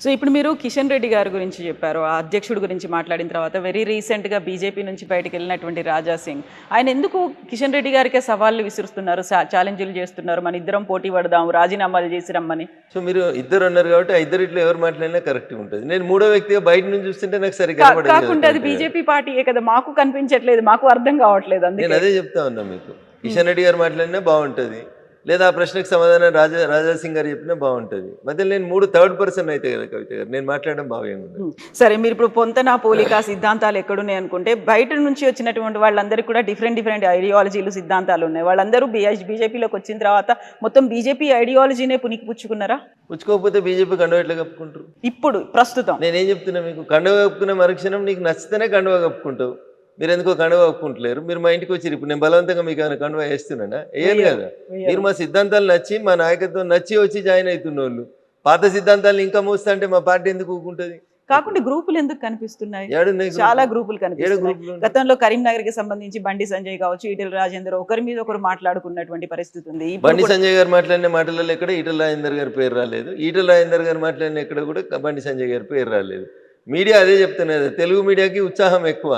సో ఇప్పుడు మీరు కిషన్ రెడ్డి గారి గురించి చెప్పారు, ఆ అధ్యక్షుడి గురించి మాట్లాడిన తర్వాత వెరీ రీసెంట్గా బీజేపీ నుంచి బయటకు వెళ్ళినటువంటి రాజా సింగ్, ఆయన ఎందుకు కిషన్ రెడ్డి గారికే సవాళ్ళు విసురుస్తున్నారు, ఛాలెంజ్లు చేస్తున్నారు, మన ఇద్దరం పోటీ పడదాం, రాజీనామాలు చేసి రమ్మని? సో మీరు ఇద్దరు అన్నారు కాబట్టి ఆ ఇద్దరిట్లో ఎవరు మాట్లాడినా కరెక్ట్గా ఉంటుంది. నేను మూడో వ్యక్తిగా బయట నుంచి చూస్తుంటే నాకు సరిగ్గా కాకుండా అది బీజేపీ పార్టీయే కదా, మాకు కనిపించట్లేదు, మాకు అర్థం కావట్లేదు. అందుకే నేను అదే చెప్తా ఉన్నా మీకు. కిషన్ రెడ్డి గారు మాట్లాడినా బాగుంటుంది, లేదా ఆ ప్రశ్నకు సమాధానం రాజా సింగ్ గారు చెప్పినా బాగుంటుంది. మధ్యలో నేను థర్డ్ పర్సన్ అయితే కదా కవిత గారు, నేను మాట్లాడడం బాగుంది. సరే, మీరు ఇప్పుడు పొంతన పోలిక సిద్ధాంతాలు ఎక్కడున్నాయి అనుకుంటే, బయట నుంచి వచ్చినటువంటి వాళ్ళందరికీ కూడా డిఫరెంట్ ఐడియాలజీలు సిద్ధాంతాలు ఉన్నాయి. వాళ్ళందరూ బీజేపీలోకి వచ్చిన తర్వాత మొత్తం బీజేపీ ఐడియాలజీనే పునికి పుచ్చుకున్నారా? పుచ్చుకోకపోతే బీజేపీ కండువ ఎట్లా కప్పుకుంటారు? ఇప్పుడు ప్రస్తుతం నేనేం చెప్తున్నా మీకు, కండువ కప్పుకున్న మరుక్షణం నీకు నచ్చితేనే కండువ కప్పుకుంటావు. మీరు ఎందుకో కండువ ఒప్పుకుంటలేరు. మీరు మా ఇంటికి వచ్చి ఇప్పుడు నేను బలవంతంగా మీకు ఏమైనా కండువ వేస్తున్నానా? వేయను కదా. మీరు మా సిద్ధాంతాలు నచ్చి, మా నాయకత్వం నచ్చి వచ్చి జాయిన్ అవుతున్న వాళ్ళు పాత సిద్ధాంతాలను ఇంకా మోస్తా అంటే మా పార్టీ ఎందుకు ఊకుంటుంది? కాకుండా గ్రూపులు ఎందుకు కనిపిస్తున్నాయి? చాలా గ్రూపులు కనిపిస్తున్నాయి. గతంలో కరీంనగర్ కి సంబంధించి బండి సంజయ్ కావచ్చు, ఈటెల రాజేందర్ ఒకరి మీద ఒకరు మాట్లాడుకున్నటువంటి పరిస్థితి ఉంది. బండి సంజయ్ గారు మాట్లాడిన మాటలలో ఎక్కడ ఈటెల రాజేందర్ గారి పేరు రాలేదు. ఈటెల రాజేందర్ గారు మాట్లాడిన ఎక్కడ కూడా బండి సంజయ్ గారి పేరు రాలేదు. మీడియా అదే చెప్తున్నది, తెలుగు మీడియాకి ఉత్సాహం ఎక్కువ,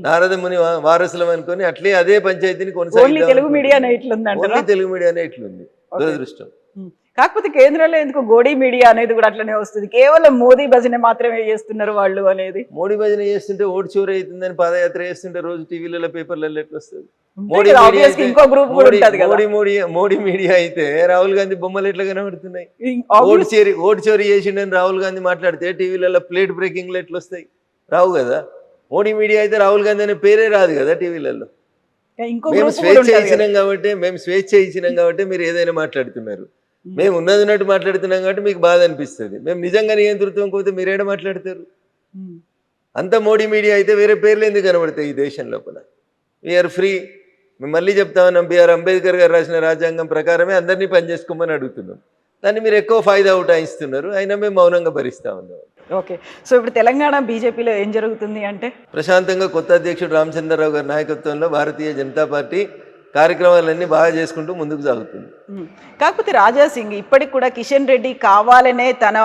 నారద ముని వారసులం అనుకొని అట్లే అదే పంచాయతీని కొనసాగి తెలుగు మీడియానే ఇట్లుంది దురదృష్టం. కాకపోతే కేంద్రంలో ఎందుకు గోడీ మీడియా అనేది కూడా అట్లనే వస్తుంది. కేవలం మోదీ భజన మాత్రమే చేస్తున్నారు వాళ్ళు అనేది. మోడీ భజన చేస్తుంటే ఓటు చోరీ అవుతుందని పాదయాత్ర చేస్తుంటే రోజు టీవీలలో పేపర్లలో ఎట్లా వస్తుంది? మోడీ మీడియా అయితే రాహుల్ గాంధీ బొమ్మలు ఎట్లా కనబడుతున్నాయి? ఓటు చోరీ చేసిండని రాహుల్ గాంధీ మాట్లాడితే టీవీలలో ప్లేట్ బ్రేకింగ్లు ఎట్లా వస్తాయి? రావు కదా. మోడీ మీడియా అయితే రాహుల్ గాంధీ అనే పేరే రాదు కదా టీవీలలో. ఇంకో మేము group కూడా స్వేచ్ఛ ఉంటది కదా. ఇచ్చినాం కాబట్టి మీరు ఏదైనా మాట్లాడుతున్నారు. మేము ఉన్నట్టు మాట్లాడుతున్నాం కాబట్టి మీకు బాధ అనిపిస్తుంది. మేము నిజంగా నియంతృత్వం పోతే మీరు ఏడ మాట్లాడతారు? ఉమ్. అంత మోడీ మీడియా అయితే వేరే పేర్లు ఎందుకు కనబడతాయి ఈ దేశం లోపల? We are free. మేము మళ్ళీ చెప్తా ఉన్నాం, బిఆర్ అంబేద్కర్ గారు రాసిన రాజ్యాంగం ప్రకారమే అందరినీ పనిచేసుకోమని అడుగుతున్నాం. దాన్ని మీరు ఎక్కువ ఫాయిదా ఉటాయిస్తున్నారు, అయినా మేము మౌనంగా భరిస్తా ఉన్నాం. ఓకే, సో ఇప్పుడు తెలంగాణ బీజేపీలో ఏం జరుగుతుంది అంటే ప్రశాంతంగా కొత్త అధ్యక్షుడు రామచంద్రరావు గారి నాయకత్వంలో భారతీయ జనతా పార్టీ కార్యక్రమాలన్నీ బాగా చేసుకుంటూ ముందుకు సాగుతుంది. కాకపోతే రాజా సింగ్ ఇప్పటికి కూడా కిషన్ రెడ్డి కావాలనే తన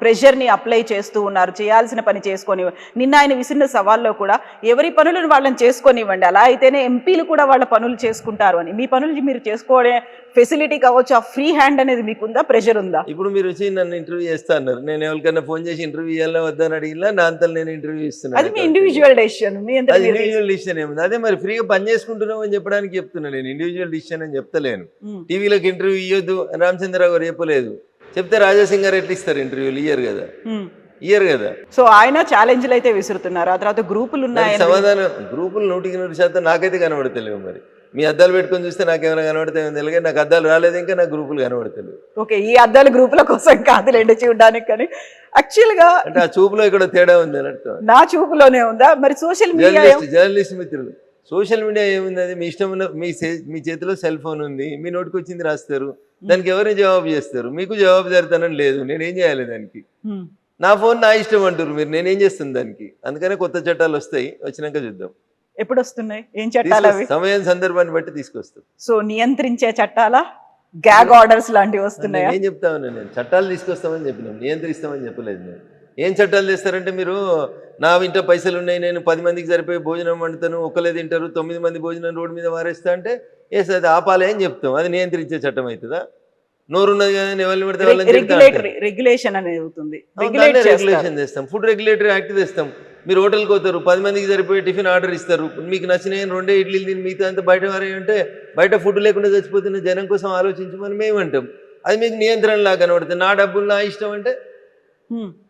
ప్రెషర్ని అప్లై చేస్తూ ఉన్నారు, చేయాల్సిన పని చేసుకొని. నిన్న ఆయన విసిరిన సవాల్లో కూడా ఎవరి పనులను వాళ్ళని చేసుకొనివ్వండి, అలా అయితేనే ఎంపీలు కూడా వాళ్ళ పనులు చేసుకుంటారు అని. మీ పనులు మీరు చేసుకోవడే ఫెసిలిటీ కావచ్చు, ఆ ఫ్రీ హ్యాండ్ అనేది మీకు ఉందా, ప్రెషర్ ఉందా? ఇప్పుడు మీరు వచ్చి నన్ను ఇంటర్వ్యూ చేస్తా అన్నారు. నేను ఎవరికైనా ఫోన్ చేసి ఇంటర్వ్యూ ఇవ్వాలని వద్దని అడిగినా నా అంతా నేను ఇంటర్వ్యూ ఇస్తున్నాను. అది మీ ఇండివిజువల్ డెసిషన్. మీ ఇండివిజువల్ డిసిషన్ ఏముంది? అదే మరి ఫ్రీగా పని చేసుకుంటున్నాం అని చెప్పడానికి చెప్తున్నా. నేను ఇండివిజువల్ డిసిషన్ అని చెప్తలేను. టీవీలోకి ఇంటర్వ్యూ ఇవ్వద్దు అని రామచంద్రరావు గారు చెప్పలేదు. చెప్తే రాజాసింగ్ గారు ఎట్లా ఇస్తారు ఇంటర్వ్యూలు? ఇయ్యరు కదా. సో ఆయన ఛాలెంజ్లు అయితే విసురుతున్నారు. ఆ తర్వాత గ్రూపులు ఉన్నాయి, సమాధానం గ్రూపులు 100% నాకైతే కనబడతలేవు. మరి మీ అద్దాలు పెట్టుకొని చూస్తే నాకేమైనా కనబడతాయో తెలియదు. నాకు అద్దాలు రాలేదు, ఇంకా నాకు గ్రూపులు కనబడతలేవు. ఓకే, ఈ అద్దాల గ్రూపుల కోసం కాదులేండి చూడడానికి, కానీ యాక్చువల్ గా అంటే ఆ చూపులో ఇక్కడ తేడా ఉంది అని అర్థం. నా చూపులోనే ఉందా? మరి సోషల్ మీడియా, జర్నలిస్ట్ మిత్రులు, సోషల్ మీడియా ఏముంది? అది మీ ఇష్టం ఉన్న మీ చేతిలో సెల్ ఫోన్ ఉంది, మీ నోటికి వచ్చింది రాస్తారు, దానికి ఎవరిని జవాబు చేస్తారు? మీకు జవాబు జరుగుతానని లేదు, నేనేం చేయాలి దానికి? నా ఫోన్ నా ఇష్టం అంటారు మీరు, నేనేం చేస్తాను దానికి? అందుకనే కొత్త చట్టాలు వస్తాయి, వచ్చినాక చూద్దాం. ఎప్పుడు వస్తున్నాయి? ఏం చట్టాలు అవి? సమయం సందర్భాన్ని బట్టి తీసుకొస్తాం. సో నియంత్రించే చట్టాలా, గ్యాగ్ ఆర్డర్స్ లాంటివి వస్తున్నాయా? ఏం చెప్తా ఉన్నా నేను? చట్టాలు తీసుకొస్తామని చెప్పినాం, నియంత్రిస్తామని చెప్పలేదు. నేను ఏం చట్టాలు తెస్తారంటే, మీరు నా ఇంట పైసలు ఉన్నాయి, నేను 10 మందికి సరిపోయి భోజనం వండుతాను, ఒకళ్ళే తింటారు, 9 మంది భోజనం రోడ్డు మీద వారేస్తా అంటే ఏస్ అది ఆపాలి అని చెప్తాం. అది నియంత్రించే చట్టం అవుతుందా? నోరున్నది కదా, ఎవరిని పడితే వాళ్ళని రెగ్యులేషన్ అనేది అవుతుంది. రెగ్యులేషన్ తెస్తాం, ఫుడ్ రెగ్యులేటరీ యాక్ట్ తెస్తాం. మీరు హోటల్కి పోతారు, 10 మందికి సరిపోయి టిఫిన్ ఆర్డర్ ఇస్తారు, మీకు నచ్చినాయి 2 ఇడ్లీలు తిని మిగతా అంతా బయట వారే అంటే బయట ఫుడ్ లేకుండా చచ్చిపోతున్న జనం కోసం ఆలోచించమని మేము అంటాం. అది మీకు నియంత్రణలా కనబడుతుంది. నా డబ్బులు నా ఇష్టం అంటే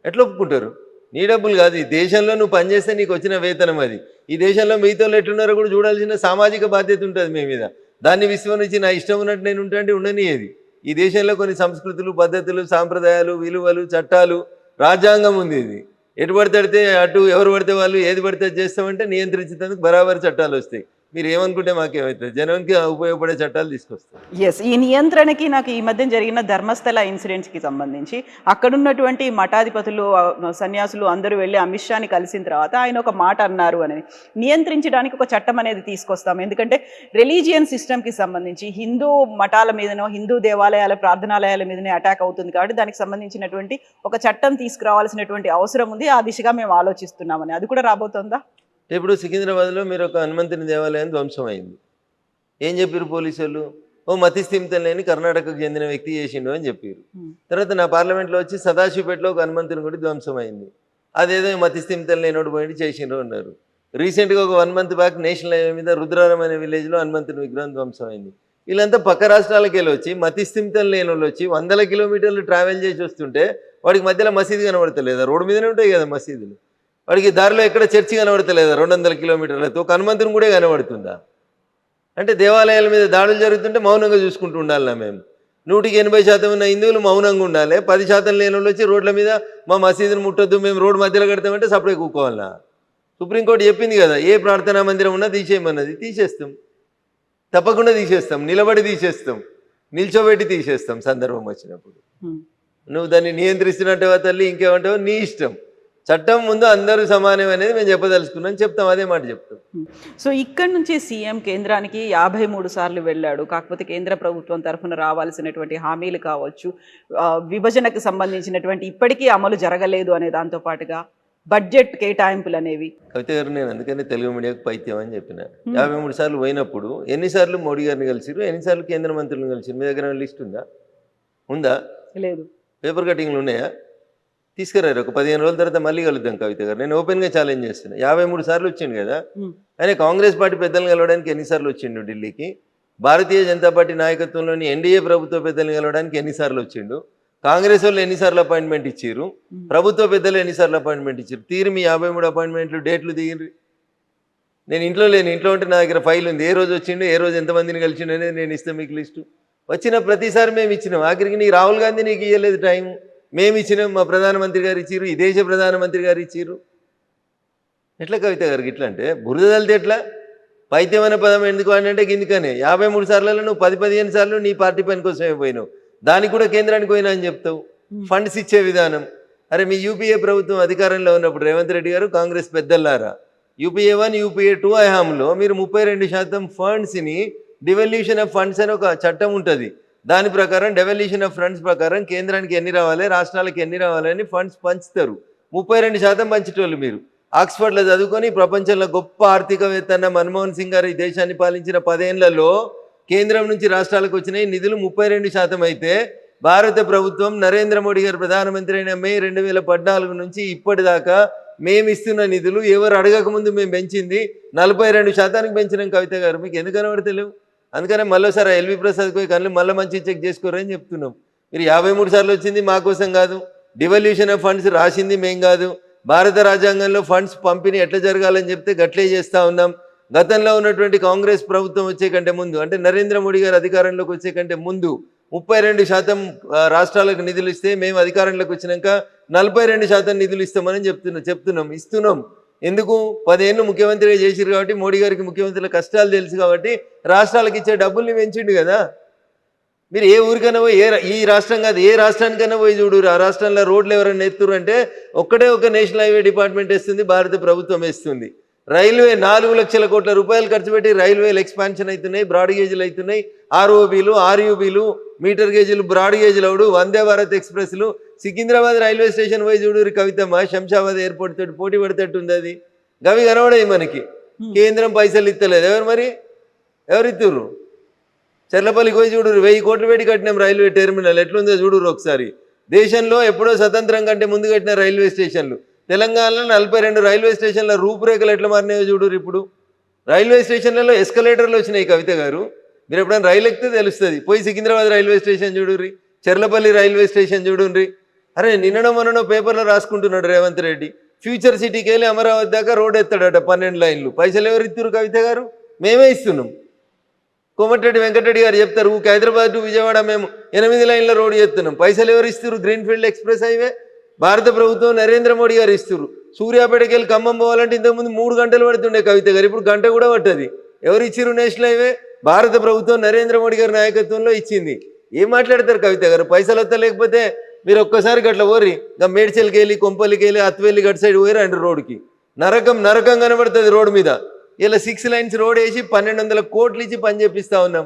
ఎట్లా ఒప్పుకుంటారు? నీ డబ్బులు కాదు, ఈ దేశంలో నువ్వు పనిచేస్తే నీకు వచ్చిన వేతనం అది. ఈ దేశంలో మిగతా ఎట్లున్నారో కూడా చూడాల్సిన సామాజిక బాధ్యత ఉంటుంది మీ మీద. దాన్ని విస్మరించి నా ఇష్టం ఉన్నట్టు నేను ఉంటా అంటే ఉండనియేది. ఈ దేశంలో కొన్ని సంస్కృతులు, పద్ధతులు, సాంప్రదాయాలు, విలువలు, చట్టాలు, రాజ్యాంగం ఉంది. ఇది ఎటు పడితే అటు ఎవరు పడితే వాళ్ళు ఏది పడితే చేస్తామంటే నియంత్రించేందుకు బరాబరి చట్టాలు వస్తాయి. మీరు ఏమనుకుంటే మాకేమవుతుంది? జనానికి ఉపయోగపడే చట్టాలు తీసుకొస్తాం. ఎస్, ఈ నియంత్రణకి నాకు ఈ మధ్య జరిగిన ధర్మస్థల ఇన్సిడెంట్స్కి సంబంధించి అక్కడున్నటువంటి మఠాధిపతులు, సన్యాసులు అందరూ వెళ్ళి అమిత్ షాని కలిసిన తర్వాత ఆయన ఒక మాట అన్నారు అనేది, నియంత్రించడానికి ఒక చట్టం అనేది తీసుకొస్తాం. ఎందుకంటే రిలీజియన్ సిస్టమ్కి సంబంధించి హిందూ మఠాల మీదనో, హిందూ దేవాలయాల ప్రార్థనాలయాల మీదనే అటాక్ అవుతుంది కాబట్టి దానికి సంబంధించినటువంటి ఒక చట్టం తీసుకురావాల్సినటువంటి అవసరం ఉంది. ఆ దిశగా మేము ఆలోచిస్తున్నామని. అది కూడా రాబోతుందా? ఇప్పుడు సికింద్రాబాద్లో మీరు ఒక హనుమంతుని దేవాలయం ధ్వంసం అయింది. ఏం చెప్పారు పోలీసు వాళ్ళు? ఓ మతిస్థిమితం లేని కర్ణాటకకు చెందిన వ్యక్తి చేసిండు అని చెప్పారు. తర్వాత నా పార్లమెంట్లో వచ్చి సదాశివపేటలో ఒక హనుమంతుని కూడా ధ్వంసం అయింది. అదేదో మతిస్థిమితం లేనోడు పోయి చేసిండ్రు అన్నారు. రీసెంట్గా ఒక 1 month బ్యాక్ నేషనల్ హైవే మీద రుద్రారం అనే విలేజ్లో హనుమంతుని విగ్రహం ధ్వంసం అయింది. వీళ్ళంతా పక్క రాష్ట్రాలకు వెళ్ళి వచ్చి మతిస్థిమితం లేని వాళ్ళు వచ్చి 100 kilometers ట్రావెల్ చేసి వస్తుంటే వాడికి మధ్యలో మసీదు కనబడతలేదా? రోడ్డు మీదనే ఉంటాయి కదా మసీదులు. వాడికి దారిలో ఎక్కడ చర్చి కనబడతలేదా? 200 kilometers ఒక హనుమంతుని కూడా కనబడుతుందా? అంటే దేవాలయాల మీద దాడులు జరుగుతుంటే మౌనంగా చూసుకుంటూ ఉండాలన్నా మేము? 180% ఉన్న హిందువులు మౌనంగా ఉండాలి, 10% లేని వాళ్ళు వచ్చి రోడ్ల మీద మా మసీదుని ముట్టొద్దు, మేము రోడ్డు మధ్యలో కడతామంటే సపరేట్ కూకోవాలన్నా? సుప్రీంకోర్టు చెప్పింది కదా, ఏ ప్రార్థనా మందిరం ఉన్నా తీసేయమన్నది. తీసేస్తాం, తప్పకుండా తీసేస్తాం, నిలబడి తీసేస్తాం, నిల్చోబెట్టి తీసేస్తాం సందర్భం వచ్చినప్పుడు. నువ్వు దాన్ని నియంత్రిస్తున్నట్టుగా తల్లి ఇంకేమంటావు నీ ఇష్టం. చట్టం ముందు అందరూ సమానం అనేది మేము చెప్పదలుచుకున్నాం, చెప్తాం, అదే మాట చెప్తాం. సో ఇక్కడ నుంచి సీఎం కేంద్రానికి 53 సార్లు వెళ్ళాడు. కాకపోతే కేంద్ర ప్రభుత్వం తరఫున రావాల్సినటువంటి హామీలు కావచ్చు, విభజనకు సంబంధించినటువంటి ఇప్పటికీ అమలు జరగలేదు అనే దాంతో పాటుగా బడ్జెట్ కేటాయింపులు అనేవి. కవిత గారు, నేను అందుకని తెలుగు మీడియాకు పైత్యం అని చెప్పిన. 53 సార్లు పోయినప్పుడు ఎన్నిసార్లు మోడీ గారిని కలిసిరు, ఎన్నిసార్లు కేంద్ర మంత్రులను కలిసిరు? మీ దగ్గర లిస్ట్ ఉందా? లేదు. పేపర్ కటింగ్లు ఉన్నాయా? తీసుకురారు. ఒక 15 రోజుల తర్వాత మళ్ళీ కలుద్దాం కవిత గారు. నేను ఓపెన్గా ఛాలెంజ్ చేస్తున్నా. 53 సార్లు వచ్చిండు కదా ఆయన. కాంగ్రెస్ పార్టీ పెద్దలను కలవడానికి ఎన్నిసార్లు వచ్చిండు ఢిల్లీకి? భారతీయ జనతా పార్టీ నాయకత్వంలోని ఎన్డీఏ ప్రభుత్వ పెద్దలను కలవడానికి ఎన్నిసార్లు వచ్చిండు? కాంగ్రెస్ వాళ్ళు ఎన్నిసార్లు అపాయింట్మెంట్ ఇచ్చారు? ప్రభుత్వ పెద్దలు ఎన్నిసార్లు అపాయింట్మెంట్ ఇచ్చారు? తీరు మీ 53 అపాయింట్మెంట్లు డేట్లు దిగిరి. నేను ఇంట్లో లేను, ఇంట్లో ఉంటే నా దగ్గర ఫైల్ ఉంది, ఏ రోజు వచ్చిండు, ఏ రోజు ఎంతమందిని కలిసిండు అనేది నేను ఇస్తాను మీకు లిస్టు. వచ్చిన ప్రతిసారి మేము ఇచ్చినాం. ఆఖరికి నీకు రాహుల్ గాంధీ నీకు ఇవ్వలేదు టైం, మేము ఇచ్చినాం, మా ప్రధానమంత్రి గారు ఇచ్చిర్రు, ఈ దేశ ప్రధానమంత్రి గారు ఇచ్చిర్రు. ఎట్లా కవిత గారికి ఇట్లా అంటే బురద తల్లితే ఎట్లా? పైత్యమైన పదం ఎందుకు అంటే గిందుకనే 53 సార్లలో నువ్వు 10-15 సార్లు నీ పార్టీ పని కోసమే పోయినావు, దానికి కూడా కేంద్రానికి పోయినా అని చెప్తావు. ఫండ్స్ ఇచ్చే విధానం, అరే మీ యూపీఏ ప్రభుత్వం అధికారంలో ఉన్నప్పుడు రేవంత్ రెడ్డి గారు కాంగ్రెస్ పెద్దలారా యూపీఏ 1 యూపీఏ 2 హయాంలో మీరు 32% ఫండ్స్ని డివల్యూషన్ ఆఫ్ ఫండ్స్ అని ఒక చట్టం ఉంటుంది, దాని ప్రకారం డెవల్యూషన్ ఆఫ్ ఫండ్స్ ప్రకారం కేంద్రానికి ఎన్ని రావాలి, రాష్ట్రాలకు ఎన్ని రావాలని ఫండ్స్ పంచుతారు. 32% పంచేటోళ్ళు మీరు. ఆక్స్ఫర్డ్లో చదువుకొని ప్రపంచంలో గొప్ప ఆర్థికవేత్త అన్న మన్మోహన్ సింగ్ గారు ఈ దేశాన్ని పాలించిన 10 ఏళ్లలో కేంద్రం నుంచి రాష్ట్రాలకు వచ్చిన నిధులు 32% అయితే భారత ప్రభుత్వం నరేంద్ర మోడీ గారు ప్రధానమంత్రి అయిన మే 2014 నుంచి ఇప్పటిదాకా మేము ఇస్తున్న నిధులు ఎవరు అడగకముందు మేము పెంచింది 42% పెంచినాం. కవిత గారు మీకు ఎందుకు కనబడతలేవు? అందుకనే మళ్ళీసారి ఎల్వి ప్రసాద్ పోయి కళ్ళు మళ్ళీ మంచి చెక్ చేసుకోరని చెప్తున్నాం. మీరు 53 సార్లు వచ్చింది మా కోసం కాదు, డివల్యూషన్ ఆఫ్ ఫండ్స్ రాసింది మేం కాదు, భారత రాజ్యాంగంలో ఫండ్స్ పంపిణీ ఎట్లా జరగాలని చెప్తే గట్లే చేస్తూ ఉన్నాం. గతంలో ఉన్నటువంటి కాంగ్రెస్ ప్రభుత్వం వచ్చే కంటే ముందు, అంటే నరేంద్ర మోడీ గారు అధికారంలోకి వచ్చే కంటే ముందు 32% రాష్ట్రాలకు నిధులు ఇస్తే మేము అధికారంలోకి వచ్చినాక 42% నిధులు ఇస్తామని ఇస్తున్నాం. ఎందుకు? 10 ఏళ్ళు ముఖ్యమంత్రిగా చేసిరు కాబట్టి, మోడీ గారికి ముఖ్యమంత్రుల కష్టాలు తెలుసు కాబట్టి రాష్ట్రాలకు ఇచ్చే డబ్బుల్ని పెంచిండు కదా. మీరు ఏ ఊరికైనా పోయి ఈ రాష్ట్రం కాదు ఏ రాష్ట్రానికైనా పోయి చూడు, ఆ రాష్ట్రంలో రోడ్లు ఎవరైనా ఎత్తురు అంటే ఒక్కటే ఒక నేషనల్ హైవే డిపార్ట్మెంట్ వేస్తుంది, భారత ప్రభుత్వం వేస్తుంది. రైల్వే 4 లక్షల కోట్ల రూపాయలు ఖర్చు పెట్టి రైల్వేలు ఎక్స్పాన్షన్ అవుతున్నాయి, బ్రాడ్ గేజ్లు అవుతున్నాయి, ఆర్ఓబీలు ఆర్యూబీలు metre గేజ్లు broad గేజ్లు అవుడు, Vande Bharat ఎక్స్ప్రెస్లు. Secunderabad railway station పోయి చూడు కవితమ్మ, శంషాబాద్ ఎయిర్పోర్ట్ తోటి పోటీ పడేటట్టు ఉంది అది. గవి కనబడాయి మనకి. కేంద్రం పైసలు ఇస్తలేదు, ఎవరు ఇస్తుర్రు? చెర్లపల్లికి పోయి చూడు, 1000 కోట్లు పెట్టి కట్టినాం రైల్వే టెర్మినల్, ఎట్లుందో చూడు ఒకసారి. దేశంలో ఎప్పుడో స్వతంత్రం కంటే ముందు కట్టిన రైల్వే స్టేషన్లు. తెలంగాణలో 42 రైల్వే స్టేషన్ల రూపురేఖలు ఎట్లా మారినాయో చూడు. ఇప్పుడు రైల్వే స్టేషన్లలో ఎస్కలేటర్లు వచ్చినాయి కవిత గారు, మీరు ఎప్పుడైనా రైలు ఎక్కితే తెలుస్తుంది. పోయి సికింద్రాబాద్ రైల్వే స్టేషన్ చూడుర్రి, చెర్లపల్లి రైల్వే స్టేషన్ చూడుర్రి. అరే నిన్ననో మొన్ననో పేపర్లో రాసుకుంటున్నాడు రేవంత్ రెడ్డి, ఫ్యూచర్ సిటీకి వెళ్ళి అమరావతి దాకా రోడ్ ఎత్తాడట 12 లైన్లు. పైసలు ఎవరు ఇస్తున్నారు కవిత గారు? మేమే ఇస్తున్నాం. కోమటిరెడ్డి వెంకటరెడ్డి గారు చెప్తారు, హైదరాబాద్ టు విజయవాడ మేము 8 లైన్ల రోడ్డు చేస్తున్నాం. పైసలు ఎవరు ఇస్తారు? గ్రీన్ఫీల్డ్ ఎక్స్ప్రెస్ హైవే భారత ప్రభుత్వం నరేంద్ర మోడీ గారు ఇస్తారు. సూర్యాపేటకి వెళ్ళి ఖమ్మం పోవాలంటే ఇంతకుముందు 3 గంటలు పడుతుండే కవిత గారు, ఇప్పుడు గంట కూడా పట్టది. ఎవరు ఇచ్చిరు నేషనల్ హైవే? భారత ప్రభుత్వం నరేంద్ర మోడీ గారి నాయకత్వంలో ఇచ్చింది. ఏం మాట్లాడతారు కవిత గారు? పైసలు వస్తా లేకపోతే మీరు ఒక్కసారి గట్ల పోరి, ఇంకా మేడ్చల్కి వెళ్ళి కొంపల్లికి వెళ్ళి అత్వెల్లి గట్ సైడ్ పోయారు అంటారు. రోడ్డుకి నరకం కనబడుతుంది రోడ్డు మీద. ఇలా 6 లైన్స్ రోడ్ వేసి 1200 కోట్లు ఇచ్చి పని చేపిస్తా ఉన్నాం.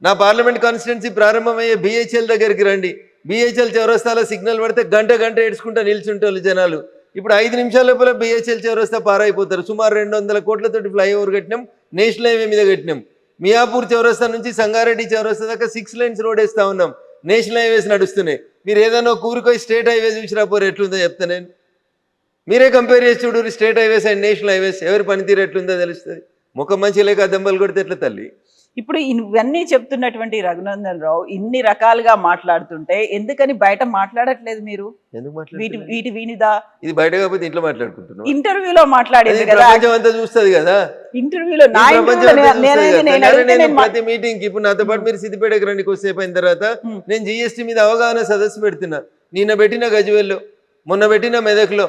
నా పార్లమెంట్ కాన్స్టిట్యున్సీ ప్రారంభమయ్యే బిహెచ్ఎల్ దగ్గరికి రండి, బిహెచ్ఎల్ చౌరస్తాలో సిగ్నల్ పడితే గంట ఏడ్చుకుంటా నిల్చుంటారు జనాలు. ఇప్పుడు 5 నిమిషాల లోపల బిహెచ్ఎల్ చౌరస్తా పారైపోతారు. సుమారు 200 కోట్లతోటి ఫ్లైఓవర్ కట్టినాం, నేషనల్ హైవే మీద కట్టినాం. మియాపూర్ చౌరస్తా నుంచి సంగారెడ్డి చౌరస్తా దాకా 6 లైన్స్ రోడ్ వేస్తా ఉన్నాం, నేషనల్ హైవేస్ నడుస్తున్నాయి. మీరు ఏదైనా కూరుకోయి స్టేట్ హైవేస్ చూసినా పోరు ఎట్లుందో చెప్తా నేను. మీరే కంపేర్ చేసి చూడు state highways and national highways, ఎవరి పనితీరు ఎట్లుందో తెలుస్తుంది. ముఖం మంచి లేక దెబ్బలు కొడితే ఎట్లా తల్లి? ఇప్పుడు ఇవన్నీ చెప్తున్నటువంటి రఘునందన్ రావు ఇన్ని రకాలుగా మాట్లాడుతుంటే ఎందుకని బయట మాట్లాడట్లేదు మీరు? ఎందుకు వీటి వినిదా? ఇది బయట కాకపోతే ఇంట్లో మాట్లాడుకుంటున్నాం. ఇంటర్వ్యూలో మాట్లాడేది కదా, ప్రపంచం అంతా చూస్తుంది కదా. ఇంటర్వ్యూలో ప్రతి మీటింగ్ ఇప్పుడు నాతో పాటు మీరు సిద్దిపేటకి రండి, కొద్దిసేపు అయిన తర్వాత నేను జిఎస్టీ మీద అవగాహన సదస్సు పెడుతున్నా. నిన్న పెట్టిన గజ్వేల్లో, మొన్న పెట్టిన మెదక్లో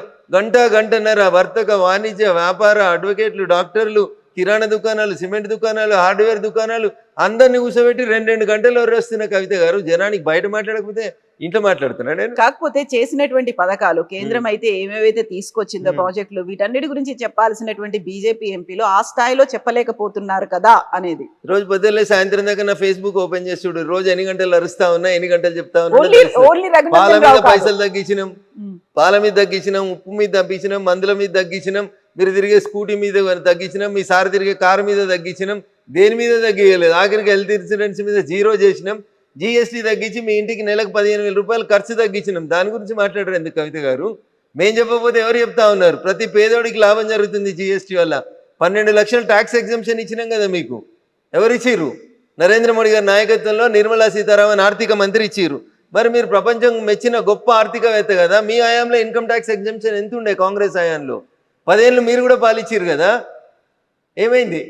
గంటన్నర వర్తక వాణిజ్య వ్యాపార అడ్వకేట్లు, డాక్టర్లు, కిరాణా దుకాణాలు, సిమెంట్ దుకాణాలు, హార్డ్వేర్ దుకాణాలు అందరినీ కూర్చోబెట్టి 2 గంటలు వస్తున్న కవిత గారు. జనానికి బయట మాట్లాడకపోతే ఇంట్లో మాట్లాడుతున్నాడు. కాకపోతే చేసినటువంటి పథకాలు కేంద్రం అయితే ఏమేవైతే తీసుకొచ్చిందో ప్రాజెక్టులు, వీటన్నిటి గురించి చెప్పాల్సినటువంటి బీజేపీ ఎంపీలు ఆ స్థాయిలో చెప్పలేకపోతున్నారు కదా అనేది. రోజు పొద్దున్నే సాయంత్రం దాకా నా ఫేస్బుక్ ఓపెన్ చేసి చూడు, రోజు ఎన్ని గంటలు అరుస్తా ఉన్నా, ఎన్ని గంటలు చెప్తా ఉన్నా. పాల మీద పైసలు తగ్గించినాం, పాల మీద తగ్గించినాం, ఉప్పు మీద తగ్గించినాం, మందుల మీద తగ్గించినాం, మీరు తిరిగే స్కూటీ మీద తగ్గించినాం, మీ సార్ తిరిగే కారు మీద తగ్గించినాం, దేని మీద తగ్గియలేదు. ఆఖరికి హెల్త్ ఇన్సూరెన్స్ మీద 0 చేసినాం, జిఎస్టీ తగ్గించి మీ ఇంటికి నెలకు 15,000 రూపాయలు ఖర్చు తగ్గించినాం. దాని గురించి మాట్లాడారు ఎందుకు కవిత గారు? మేం చెప్పకపోతే ఎవరు చెప్తా ఉన్నారు? ప్రతి పేదోడికి లాభం జరుగుతుంది జిఎస్టీ వల్ల. 12 లక్షలు ట్యాక్స్ ఎగ్జంప్షన్ ఇచ్చినాం కదా మీకు. ఎవరు ఇచ్చిర్రు? నరేంద్ర మోడీ గారి నాయకత్వంలో నిర్మలా సీతారామన్ ఆర్థిక మంత్రి ఇచ్చిర్రు. మరి మీరు ప్రపంచం మెచ్చిన గొప్ప ఆర్థికవేత్త కదా, మీ హయాంలో ఇన్కమ్ ట్యాక్స్ ఎగ్జంప్షన్ ఎంత ఉండే? కాంగ్రెస్ హయాంలో 10 ఏళ్ళు మీరు కూడా పాలిచ్చిర్రు కదా. ఏమైంది?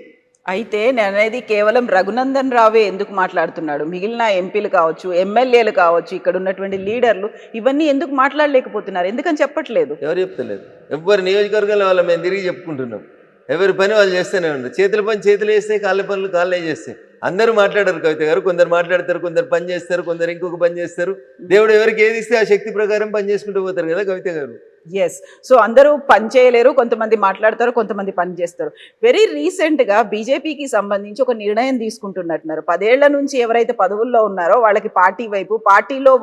అయితే నేను అనేది కేవలం రఘునందన్ రావే ఎందుకు మాట్లాడుతున్నాడు, మిగిలిన ఎంపీలు కావచ్చు, ఎమ్మెల్యేలు కావచ్చు, ఇక్కడ ఉన్నటువంటి లీడర్లు ఇవన్నీ ఎందుకు మాట్లాడలేకపోతున్నారు, ఎందుకని చెప్పట్లేదు? ఎవరు చెప్తలేదు. ఎవరి నియోజకవర్గాల వాళ్ళ మేము తిరిగి చెప్పుకుంటున్నాం. ఎవరి పని వాళ్ళు చేస్తూనే ఉన్నారు. చేతుల పని చేతులు వేస్తాయి, కాళ్ళ పనులు కాళ్ళే చేస్తాయి. అందరూ మాట్లాడారు కవిత గారు. కొందరు మాట్లాడతారు, కొందరు పని చేస్తారు, కొందరు ఇంకొక పని చేస్తారు. దేవుడు ఎవరికి ఏది ఇస్తే ఆ శక్తి ప్రకారం పని చేసుకుంటూ పోతారు కదా కవిత గారు. ఎస్. సో అందరూ పని చేయలేరు, కొంతమంది మాట్లాడతారు, కొంతమంది పని చేస్తారు. వెరీ రీసెంట్గా బీజేపీకి సంబంధించి ఒక నిర్ణయం తీసుకుంటున్నట్టున్నారు. 10 ఏళ్ల నుంచి ఎవరైతే పదవుల్లో ఉన్నారో వాళ్ళకి పార్టీ వైపు, పార్టీలో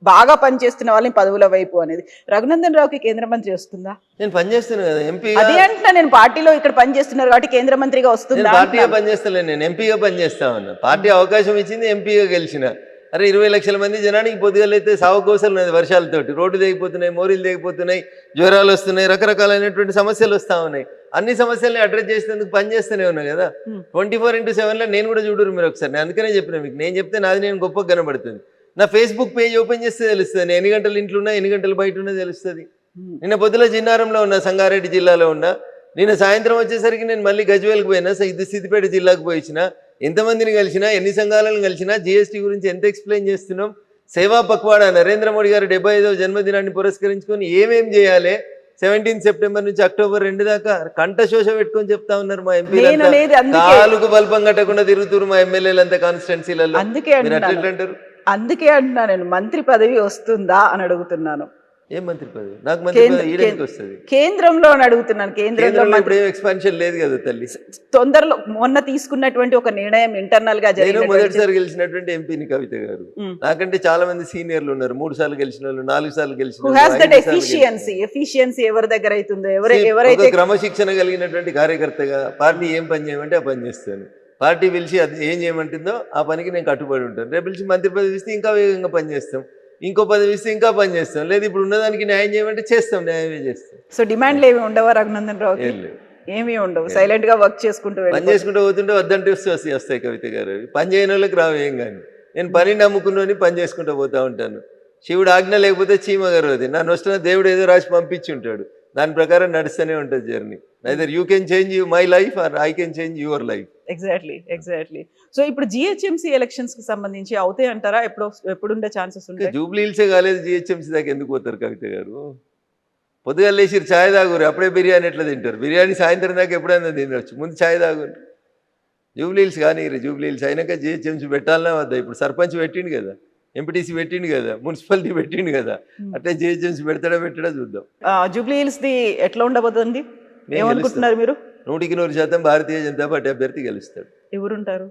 బాగా పనిచేస్తున్న వాళ్ళని పదవుల వైపు అనేది. రఘునందన్ రావుకి కేంద్ర మంత్రి వస్తుందా? నేను పని చేస్తాను కదా ఎంపీ. అదే అంటున్నా, నేను పార్టీలో ఇక్కడ పని చేస్తున్నారు కాబట్టి కేంద్ర మంత్రిగా వస్తుందా? పార్టీగా పనిచేస్తాను, నేను ఎంపీగా పనిచేస్తా ఉన్నా. పార్టీ అవకాశం ఇచ్చింది, ఎంపీగా గెలిచిన. అరే 20 లక్షల మంది జనానికి పొద్దుగలైతే సావుకోసలు ఉన్నది వర్షాలతోటి. రోడ్డు తెగిపోతున్నాయి, మోరీలు తెగిపోతున్నాయి, జ్వరాలు వస్తున్నాయి, రకరకాలైనటువంటి సమస్యలు వస్తూ ఉన్నాయి. అన్ని సమస్యల్ని అడ్రస్ చేసేందుకు పని చేస్తూనే ఉన్నా కదా. 24/7 నేను కూడా చూడరు మీరు ఒకసారి. నేను అందుకనే చెప్పిన మీకు, నేను చెప్తే నాది నేను గొప్పగా కనబడుతుంది. నా ఫేస్బుక్ పేజ్ ఓపెన్ చేస్తే తెలుస్తుంది, నేను ఎన్ని గంటలు ఇంట్లో ఉన్నా, ఎన్ని గంటలు బయట ఉన్నా తెలుస్తుంది. నిన్న పొద్దుల జిన్నారంలో ఉన్నా, సంగారెడ్డి జిల్లాలో ఉన్నా. నిన్న సాయంత్రం వచ్చేసరికి నేను మళ్ళీ గజ్వేల్కి పోయినా, సిద్దిపేట జిల్లాకు పోయినా. ఎంతమందిని కలిసినా, ఎన్ని సంఘాలను కలిసినా, జిఎస్టీ గురించి ఎంత ఎక్స్ప్లెయిన్ చేస్తున్నాం. సేవా పక్వాడా నరేంద్ర మోడీ గారు 75వ జన్మదినాన్ని పురస్కరించుకొని ఏమేం చేయాలి, 17 సెప్టెంబర్ నుంచి అక్టోబర్ 2 దాకా కంఠశోష పెట్టుకొని చెప్తా ఉన్నారు మా ఎంపీలు. కాలుకు బల్పం కట్టకుండా తిరుగుతున్నారు మా ఎమ్మెల్యేలు అంతా కాన్స్టిట్యున్సీలలో. అందుకే అంటున్నా నేను, మంత్రి పదవి వస్తుందా అని అడుగుతున్నాను. ఏం మంత్రి పదవి? నాకు మంత్రి పదవి ఈడేందుకు వస్తుంది? కేంద్రంలో అని అడుగుతున్నాను. కేంద్రంలో ఇప్పుడు ఏం ఎక్స్పాన్షన్ లేదు కదా తల్లి. తొందరలో మొన్న తీసుకున్నటువంటి ఒక నిర్ణయం ఇంటర్నల్ గా నేను మొదటిసారి గెలిచినటువంటి ఎంపీని కవిత గారు. నాకంటే చాలా మంది సీనియర్లు ఉన్నారు, 3 సార్లు గెలిచిన వాళ్ళు, 4 సార్లు గెలిచిన. ఎఫిషియన్సీ ఎవరి దగ్గర అవుతుందో, ఎవరైతే క్రమశిక్షణ కలిగినటువంటి కార్యకర్తగా పార్టీ ఏం పని చేయమంటే ఆ పని చేస్తాను. పార్టీ పిలిచి అది ఏం చేయమంటుందో ఆ పనికి నేను కట్టుబడి ఉంటాను. రేపు పిలిచి మంత్రి పదవి ఇస్తే ఇంకా వేగంగా పనిచేస్తాం, ఇంకో పదవి ఇస్తే ఇంకా పని చేస్తాం. లేదు ఇప్పుడు ఉన్నదానికి న్యాయం చేయమంటే చేస్తాం, న్యాయమే చేస్తాం. సో డిమాండ్లు ఏమి ఉండవా రఘునందన్ రావు? ఏమీ ఉండవు, సైలెంట్ గా వర్క్ చేసుకుంటూ పని చేసుకుంటూ పోతుంటే వద్దంటే వస్తాయి కవిత గారు. పని చేయని వాళ్ళకి రావు ఏం కానీ. నేను పని నమ్ముకున్నాని పని చేసుకుంటూ పోతూ ఉంటాను. శివుడు ఆజ్ఞ లేకపోతే చీమ గారు అది నన్ను వస్తున్న దేవుడు ఏదో రాసి పంపించి ఉంటాడు, దాని ప్రకారం నడుస్తూనే ఉంటుంది journey. Neither you can change my life or I can change your life. Exactly. So ఇప్పుడు జిహెచ్ఎంసీ ఎలక్షన్స్ కి సంబంధించి అవుతాయి అంటారా? ఎప్పుడుండే ఛాన్సెస్ ఉంటాయి? జూబ్లీ హిల్సే కాలేదు, జిహెచ్ఎంసీ దాకా ఎందుకు పోతారు కవిత గారు? పొద్దుగా లేచి ఛాయ్ తాగురు, అప్పుడే బిర్యానీ ఎట్లా తింటారు? బిర్యానీ సాయంత్రం దాకా ఎప్పుడైనా తినవచ్చు, ముందు ఛాయ్ తాగురు. జూబ్లీ హిల్స్ కానీ జూబ్లీ హిల్స్ అయినాక జిహెచ్ఎంసీ పెట్టాలన్నా వద్దా? ఇప్పుడు సర్పంచ్ పెట్టిండు కదా, ఎంపీటీసీ పెట్టిండు కదా, మున్సిపాలిటీ పెట్టిండు కదా, అట్లా జిహెచ్ఎంసీ పెడతాడా చూద్దాం. జూబ్లీ హిల్స్ ది ఎట్లా ఉండబోతుంది ఏమనుకుంటున్నారు మీరు? 100% భారతీయ జనతా పార్టీ అభ్యర్థి గెలుస్తాడు. ఎవరుంటారు?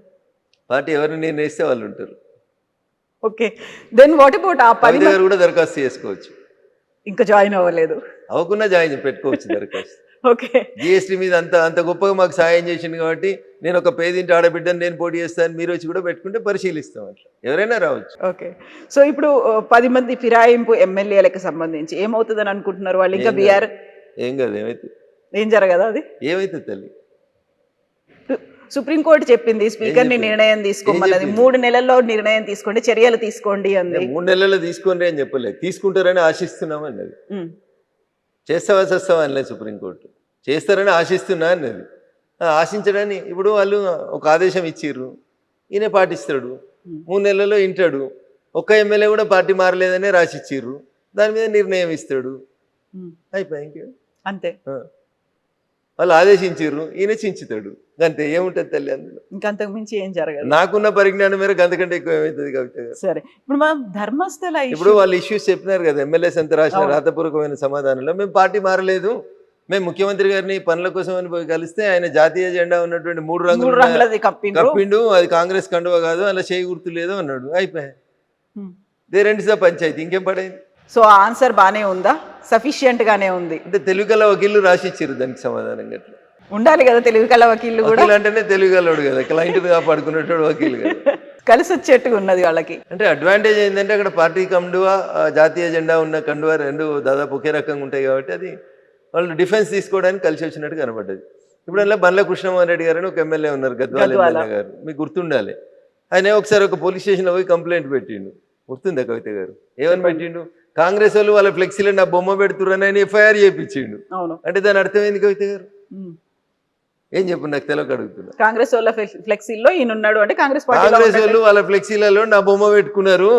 పార్టీ ఎవరిని నిర్ణయిస్తే వాళ్ళు ఉంటారు. ఓకే, దెన్ వాట్ అబౌట్ ఆ 10 గారు కూడా దరఖాస్తు చేసుకోవచ్చు. ఇంకా జాయిన్ అవ్వలేదు, అవ్వకుండా జాయిన్ పెట్టుకోవచ్చు దరఖాస్తు. ఓకే, జిఎస్టీ మీద అంత గొప్పగా మాకు సాయం చేసింది కాబట్టి నేను ఒక పేదింటి ఆడబిడ్డను నేను పోటీ చేస్తాను, మీరు వచ్చి కూడా పెట్టుకుంటే పరిశీలిస్తాం, అట్లా ఎవరైనా రావచ్చు. ఓకే, సో ఇప్పుడు 10 మంది ఫిరాయింపు ఎమ్మెల్యేలకు సంబంధించి ఏమవుతుందని అనుకుంటున్నారు వాళ్ళు? ఇంకా బీఆర్ ఏం కాదు, ఏం జరగదా? అది ఏమైతుంది తల్లి? సుప్రీంకోర్టు చెప్పింది స్పీకర్ని నిర్ణయం తీసుకోమన్నది. 3 నెలల్లో నిర్ణయం తీసుకోండి, చర్యలు తీసుకోండి అంది. 3 నెలల్లో తీసుకోండి అని చెప్పలేదు, తీసుకుంటారని ఆశిస్తున్నాం అన్నది. చేస్తావా చేస్తావా అనలేదు సుప్రీంకోర్టు, చేస్తారని ఆశిస్తున్నా అన్నది. ఆశించడాన్ని ఇప్పుడు వాళ్ళు ఒక ఆదేశం ఇచ్చిర్రు, ఈయన పాటిస్తాడు, 3 నెలల్లో వింటాడు. ఒక్క ఎమ్మెల్యే కూడా పార్టీ మారలేదనే రాసిచ్చిర్రు, దాని మీద నిర్ణయం ఇస్తాడు, అయిపోయి అంతే. వాళ్ళు ఆదేశించారు, ఈయన చించుతాడు, అంతే. ఏముంటుంది తల్లి అందులో? ఇంకంతకు మించి ఏం జరగదు. నాకున్న పరిజ్ఞానం మేరకు అంతకంటే ఎక్కువ ఏమవుతుంది కవిత? సరే, ఇప్పుడు మనం ధర్మస్థల ఇప్పుడు వాళ్ళు ఇష్యూస్ చెప్పినారు కదా, ఎమ్మెల్యేస్ అంతా రాసిన రాతపూర్వకమైన సమాధానంలో మేము పార్టీ మారలేదు, మేము ముఖ్యమంత్రి గారిని పనుల కోసం అని పోయి కలిస్తే ఆయన జాతీయ జెండా ఉన్నటువంటి 3 రంగులు కప్పిండు, అది కాంగ్రెస్ కండువ కాదు, అలా చేయి గుర్తు లేదు అన్నాడు, అయిపోయాయి. దే రెండుసా పంచాయతీ, ఇంకేం పడైంది? సో ఆన్సర్ బానే ఉందా? సఫిషియంట్ గానే ఉంది అంటే తెలుగు కల వకీళ్ళు రాసిచ్చారు దానికి సమాధానం. గట్లా ఉండాలి కదా తెలుగు కల వకీళ్ళు కూడా. అంటేనే తెలుగు కలవాడు కదా, క్లయింట్ కాపాడుకునేటోడు వకీలు కదా. కలిసి వచ్చేట్టుగా ఉన్నది వాళ్ళకి. అంటే అడ్వాంటేజ్ ఏంటంటే అక్కడ పార్టీ కండువా, జాతీయ జెండా ఉన్న కండువా రెండు దాదాపు ఒకే రకంగా ఉంటాయి కాబట్టి అది వాళ్ళు డిఫెన్స్ తీసుకోవడానికి కలిసి వచ్చినట్టు కనబడ్డది. ఇప్పుడు అలా బండ్ల కృష్ణమోహన్ రెడ్డి గారు అని ఒక ఎమ్మెల్యే ఉన్నారు, గద్వాల ఎమ్మెల్యే గారు, మీకు గుర్తుండాలి. ఆయన ఒకసారి ఒక పోలీస్ స్టేషన్లో పోయి కంప్లైంట్ పెట్టిండు, గుర్తుందా కవిత గారు? ఏమని పెట్టిండు? కాంగ్రెస్ వాళ్ళు వాళ్ళ ఫ్లెక్సీలో నా బొమ్మ పెడుతుర్రని ఆయన ఎఫ్ఐఆర్ చేయించిండు. అంటే దాని అర్థమైంది కవిత గారు? ఏం చెప్పు నాకు తెలియక అడుగుతున్నా. కాంగ్రెస్ వాళ్ళ ఫ్లెక్సీల్లో ఈయన ఉన్నాడు అంటే కాంగ్రెస్ కాంగ్రెస్ పార్టీ వాళ్ళు వాళ్ళ ఫ్లెక్సీలలో నా బొమ్మ పెట్టుకున్నారు,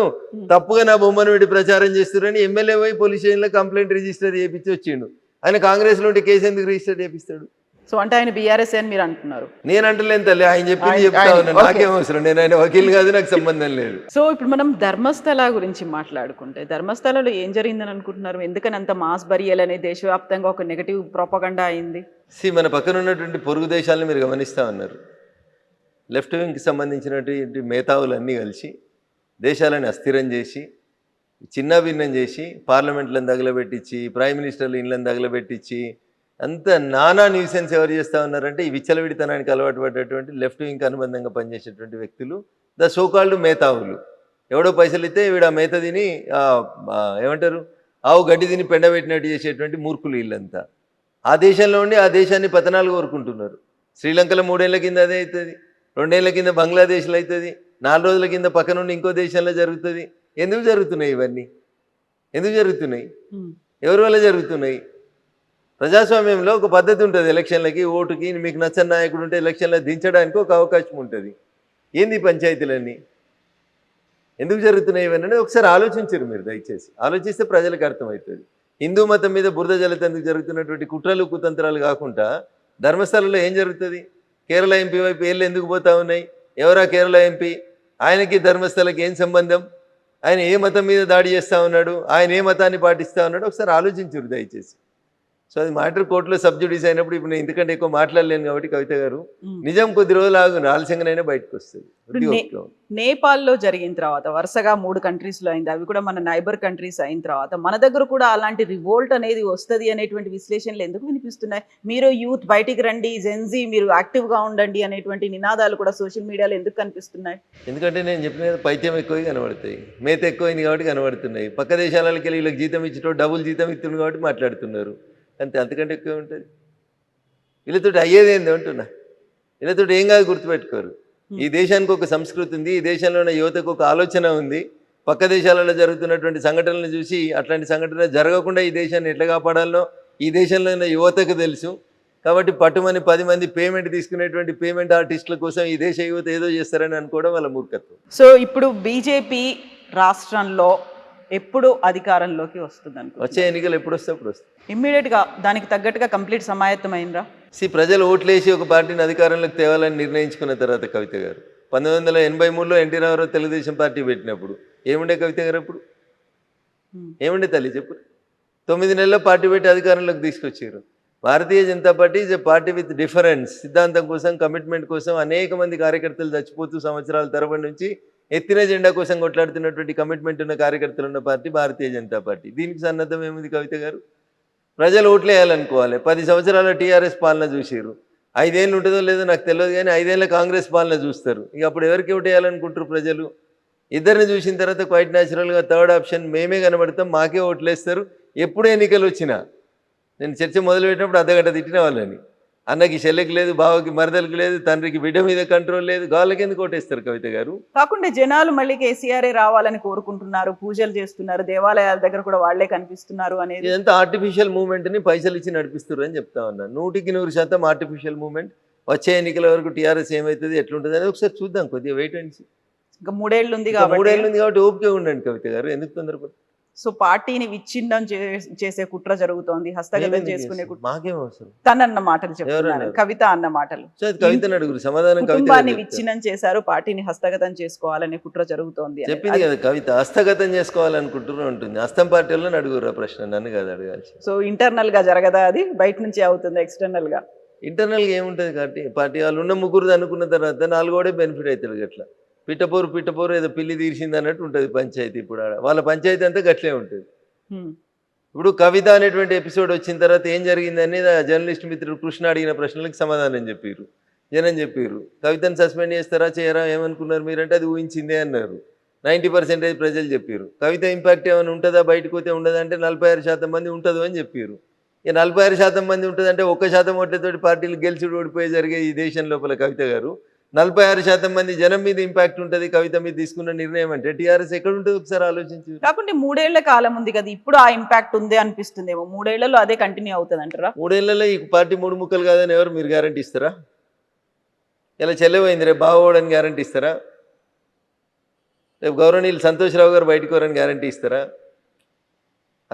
తప్పుగా నా బొమ్మను పెట్టి ప్రచారం చేస్తున్నారని ఎమ్మెల్యే పోయి పోలీస్ స్టేషన్లో కంప్లైంట్ రిజిస్టర్ చేయించి వచ్చిండు. ఆయన కాంగ్రెస్లో ఉంటే కేసు ఎందుకు రిజిస్టర్ చేపిస్తాడు? సో అంటే ఆయన బీఆర్ఎస్ అని మీరు అంటున్నారు. నేను అంటలేను తల్లి, ఆయన చెప్పింది చెప్తా ఉన్నాను. నాకేం అవసరం, నేను ఆయన వకీల్ కాదు, నాకు సంబంధం లేదు. సో ఇప్పుడు మనం ధర్మస్థల గురించి మాట్లాడుకుంటే ధర్మస్థలలో ఏం జరిగిందని అనుకుంటున్నారు? ఎందుకని అంత మాస్ బరియల్ అనే దేశవ్యాప్తంగా ఒక నెగటివ్ ప్రోపగండా అయింది? మన పక్కన ఉన్నటువంటి పొరుగు దేశాలను మీరు గమనిస్తూ ఉన్నారు. లెఫ్ట్ వింగ్కి సంబంధించినటువంటి మేధావులన్నీ కలిసి దేశాలను అస్థిరం చేసి చిన్న భిన్నం చేసి పార్లమెంట్లను తగలబెట్టించి ప్రైమ్ మినిస్టర్లు ఇళ్ళని తగలబెట్టించి అంత నానా న్యూసెన్స్ ఎవరు చేస్తూ ఉన్నారంటే ఈ విచ్చలవిడితనానికి అలవాటు పడ్డటువంటి లెఫ్ట్ వింగ్కి అనుబంధంగా పనిచేసేటువంటి వ్యక్తులు, ద సోకాల్డ్ మేధావులు. ఎవడో పైసలు ఇస్తే వీడు ఆ మేత తిని ఏమంటారు ఆవు గడ్డి తిని పెండబెట్టినట్టు చేసేటువంటి మూర్ఖులు వీళ్ళంతా. ఆ దేశంలో ఉండి ఆ దేశాన్ని పతనాలు కోరుకుంటున్నారు. శ్రీలంకలో 3 ఏళ్ల కింద అదే అవుతుంది, 2 ఏళ్ల కింద బంగ్లాదేశ్లో అవుతుంది, 4 రోజుల కింద పక్క నుండి ఇంకో దేశంలో జరుగుతుంది. ఎందుకు జరుగుతున్నాయి ఇవన్నీ? ఎందుకు జరుగుతున్నాయి? ఎవరి వల్ల జరుగుతున్నాయి? ప్రజాస్వామ్యంలో ఒక పద్ధతి ఉంటుంది. ఎలక్షన్లకి ఓటుకి మీకు నచ్చని నాయకుడు ఉంటే ఎలక్షన్లో దించడానికి ఒక అవకాశం ఉంటుంది. ఏంది పంచాయతీలన్నీ? ఎందుకు జరుగుతున్నాయి ఇవన్నీ ఒకసారి ఆలోచించరు మీరు. దయచేసి ఆలోచిస్తే ప్రజలకు అర్థమవుతుంది. హిందూ మతం మీద బురద జల్లతందుకు జరుగుతున్నటువంటి కుట్రలు కుతంత్రాలు కాకుండా ధర్మస్థలంలో ఏం జరుగుతుంది? కేరళ ఎంపీ వైపు ఏళ్ళు ఎందుకు పోతా ఉన్నాయి? ఎవరా కేరళ ఎంపీ? ఆయనకి ధర్మస్థలకి ఏం సంబంధం? ఆయన ఏ మతం మీద దాడి చేస్తూ ఉన్నాడు? ఆయన ఏ మతాన్ని పాటిస్తూ ఉన్నాడు? ఒకసారి ఆలోచించరు దయచేసి. సో అది మ్యాటర్ కోర్టులో సబ్జుడీస్ అయినప్పుడు ఇప్పుడు నేను ఎందుకంటే ఎక్కువ మాట్లాడలేను కాబట్టి కవిత గారు నిజం కొద్ది రోజులు ఆగు, ఆలస్యంగానైనా బయటకు వస్తుంది. నేపాల్లో జరిగిన తర్వాత వరుసగా 3 కంట్రీస్లో అయింది, అవి కూడా మన నైబర్ కంట్రీస్ అయిన తర్వాత మన దగ్గర కూడా అలాంటి రివోల్ట్ అనేది వస్తుంది అనేటువంటి విశ్లేషణలు ఎందుకు వినిపిస్తున్నాయి? మీరు యూత్ బయటికి రండి, జెన్జీ మీరు యాక్టివ్గా ఉండండి అనేటువంటి నినాదాలు కూడా సోషల్ మీడియాలో ఎందుకు కనిపిస్తున్నాయి? ఎందుకంటే నేను చెప్పిన కదా, పైత్యం ఎక్కువ కనబడతాయి, మేత ఎక్కువైంది కాబట్టి కనబడుతున్నాయి. పక్క దేశాలకి వెళ్ళి వీళ్ళకి జీతం ఇచ్చేటో డబుల్ జీతం ఇస్తుంది కాబట్టి మాట్లాడుతున్నారు. అంతకంటే ఎక్కువ ఉంటుంది. వీళ్ళతో అయ్యేది ఏంది అంటున్నా, వీళ్ళతో ఏం కాదు గుర్తుపెట్టుకోరు. ఈ దేశానికి ఒక సంస్కృతి ఉంది, ఈ దేశంలో ఉన్న యువతకు ఒక ఆలోచన ఉంది. పక్క దేశాలలో జరుగుతున్నటువంటి సంఘటనలను చూసి అట్లాంటి సంఘటన జరగకుండా ఈ దేశాన్ని ఎట్లా కాపాడాలో ఈ దేశంలో ఉన్న యువతకు తెలుసు. కాబట్టి పట్టుమని 10 మంది పేమెంట్ తీసుకునేటువంటి పేమెంట్ ఆర్టిస్టుల కోసం ఈ దేశ యువత ఏదో చేస్తారని అనుకోవడం వాళ్ళ మూర్ఖత్వం. సో ఇప్పుడు బీజేపీ రాష్ట్రంలో ఎప్పుడు అధికారంలోకి వస్తుంది అనుకో? వచ్చే ఎన్నికలు ఎప్పుడు వస్తే అప్పుడు వస్తాయి. ఇమ్మీడియట్గా దానికి తగ్గట్టుగా కంప్లీట్ సమాయత్తమైందా? ప్రజలు ఓట్లేసి ఒక పార్టీని అధికారంలోకి తేవాలని నిర్ణయించుకున్న తర్వాత కవిత గారు 1983లో ఎన్టీ రామారావు తెలుగుదేశం పార్టీ పెట్టినప్పుడు ఏముండే కవిత గారు? అప్పుడు ఏముండే తల్లి చెప్పు? 9 నెలల్లో పార్టీ పెట్టి అధికారంలోకి తీసుకొచ్చారు. Bharatiya Janata party is a party with difference. సిద్ధాంతం కోసం, కమిట్మెంట్ కోసం అనేక మంది కార్యకర్తలు చచ్చిపోతూ సంవత్సరాల తరబడి నుంచి ఎత్తిన జెండా కోసం కొట్లాడుతున్నటువంటి కమిట్మెంట్ ఉన్న కార్యకర్తలు ఉన్న పార్టీ భారతీయ జనతా పార్టీ. దీనికి సన్నద్ధం ఏముంది కవిత గారు? ప్రజలు ఓట్లేయాలనుకోవాలి. 10 సంవత్సరాల టీఆర్ఎస్ పాలన చూసారు. 5 ఏళ్ళు ఉంటుందో లేదో నాకు తెలియదు, కానీ 5 ఏళ్ళ కాంగ్రెస్ పాలన చూస్తారు. ఇక అప్పుడు ఎవరికి ఓటేయాలనుకుంటారు ప్రజలు? ఇద్దరిని చూసిన తర్వాత క్వైట్ న్యాచురల్గా థర్డ్ ఆప్షన్ మేమే కనబడతాం, మాకే ఓట్లేస్తారు. ఎప్పుడు ఎన్నికలు వచ్చినా నేను చర్చ మొదలుపెట్టినప్పుడు అర్ధగంట తిట్టిన వాళ్ళని. అన్నకి చెల్లెకి లేదు, బావకి మరదలకి లేదు, తండ్రికి బిడ్డ మీద కంట్రోల్ లేదు, గాళ్ళకి ఎందుకు ఓటేస్తారు కవిత గారు? కాకుండా జనాలు మళ్ళీ కేసీఆర్ రావాలని కోరుకుంటున్నారు, పూజలు చేస్తున్నారు, దేవాలయాల దగ్గర కూడా వాళ్లే కనిపిస్తున్నారు అనేది ఇదంతా ఆర్టిఫిషియల్ మూవ్మెంట్ని పైసలు ఇచ్చి నడిపిస్తారు అని చెప్తా ఉన్నాను. 100% ఆర్టిఫిషియల్ మూవ్మెంట్. వచ్చే ఎన్నికల వరకు టీఆర్ఎస్ ఏమవుతుంది, ఎట్లుంటుంది అనేది ఒకసారి చూద్దాం. కొద్దిగా వెయిట్ అండ్ సీ. ఇంకా 3 ఏళ్ళు ఉంది కాబట్టి ఓపిక ఉండండి కవిత గారు, ఎందుకు తొందరపడి? సో పార్టీని విచ్ఛిన్నం చేసే కుట్ర జరుగుతోంది, హస్తగతం చేసుకునే కుట్ర. మాకేం అవసరం? తనన్న మాటలు చెప్తున్నారు, కవిత అన్న మాటలు. కవితను అడుగురు, సమాధానం. కుటుంబాన్ని విచ్ఛిన్నం చేశారు, పార్టీని హస్తగతం చేసుకోవాలనే కుట్ర జరుగుతోంది చెప్పింది కదా కవిత. హస్తగతం చేసుకోవాలనుకుంటున్నా ఉంటుంది. హస్తం పార్టీలో అడుగురు ప్రశ్న, నన్ను కాదు అడగాల్సి. సో ఇంటర్నల్ గా జరగదా అది? బయట నుంచి అవుతుంది ఎక్స్టర్నల్ గా? ఇంటర్నల్గా ఏముంటుంది కాబట్టి పార్టీ వాళ్ళు ఉన్న ముగ్గురు అనుకున్న తర్వాత 4 బెనిఫిట్ అవుతుంది. అట్లా పిట్టపోరు ఏదో పిల్లి తీర్చింది అన్నట్టు ఉంటుంది పంచాయతీ. ఇప్పుడు వాళ్ళ పంచాయతీ అంతా గట్లే ఉంటుంది. ఇప్పుడు కవిత అనేటువంటి ఎపిసోడ్ వచ్చిన తర్వాత ఏం జరిగిందని జర్నలిస్ట్ మిత్రుడు కృష్ణ అడిగిన ప్రశ్నలకు సమాధానం చెప్పారు, జనం చెప్పారు. కవితను సస్పెండ్ చేస్తారా చేయరా ఏమనుకున్నారు మీరంటే అది ఊహించిందే అన్నారు. 90% ప్రజలు చెప్పారు. కవిత ఇంపాక్ట్ ఏమైనా ఉంటుందా, బయటకు పోతే ఉండదంటే 46% మంది ఉంటుంది అని చెప్పారు. ఇక 46% మంది ఉంటుందంటే 1% ఓట్లతోటి పార్టీలు గెలిచి ఓడిపోయి జరిగే ఈ దేశం లోపల కవిత గారు 46% మంది జనం మీద ఇంపాక్ట్ ఉంటుంది కవిత మీద తీసుకున్న నిర్ణయం అంటే టీఆర్ఎస్ ఎక్కడ ఉంటుంది ఒకసారి ఆలోచించు. కాకుంటే 3 ఏళ్ల కాలం ఉంది కదా, ఇప్పుడు ఆ ఇంపాక్ట్ ఉంది అనిపిస్తుందేమో. 3 ఏళ్లలో అదే కంటిన్యూ అవుతుంది అంటారా? 3 ఏళ్లలో ఈ పార్టీ 3 ముక్కలు కాదని ఎవరు మీరు గ్యారంటీ ఇస్తారా? ఇలా చెల్లెపోయింది రేపు బాగోవడానికి గ్యారంటీ ఇస్తారా? రేపు గౌరవనీయులు సంతోష్రావు గారు బయటకు వరని గ్యారంటీ ఇస్తారా?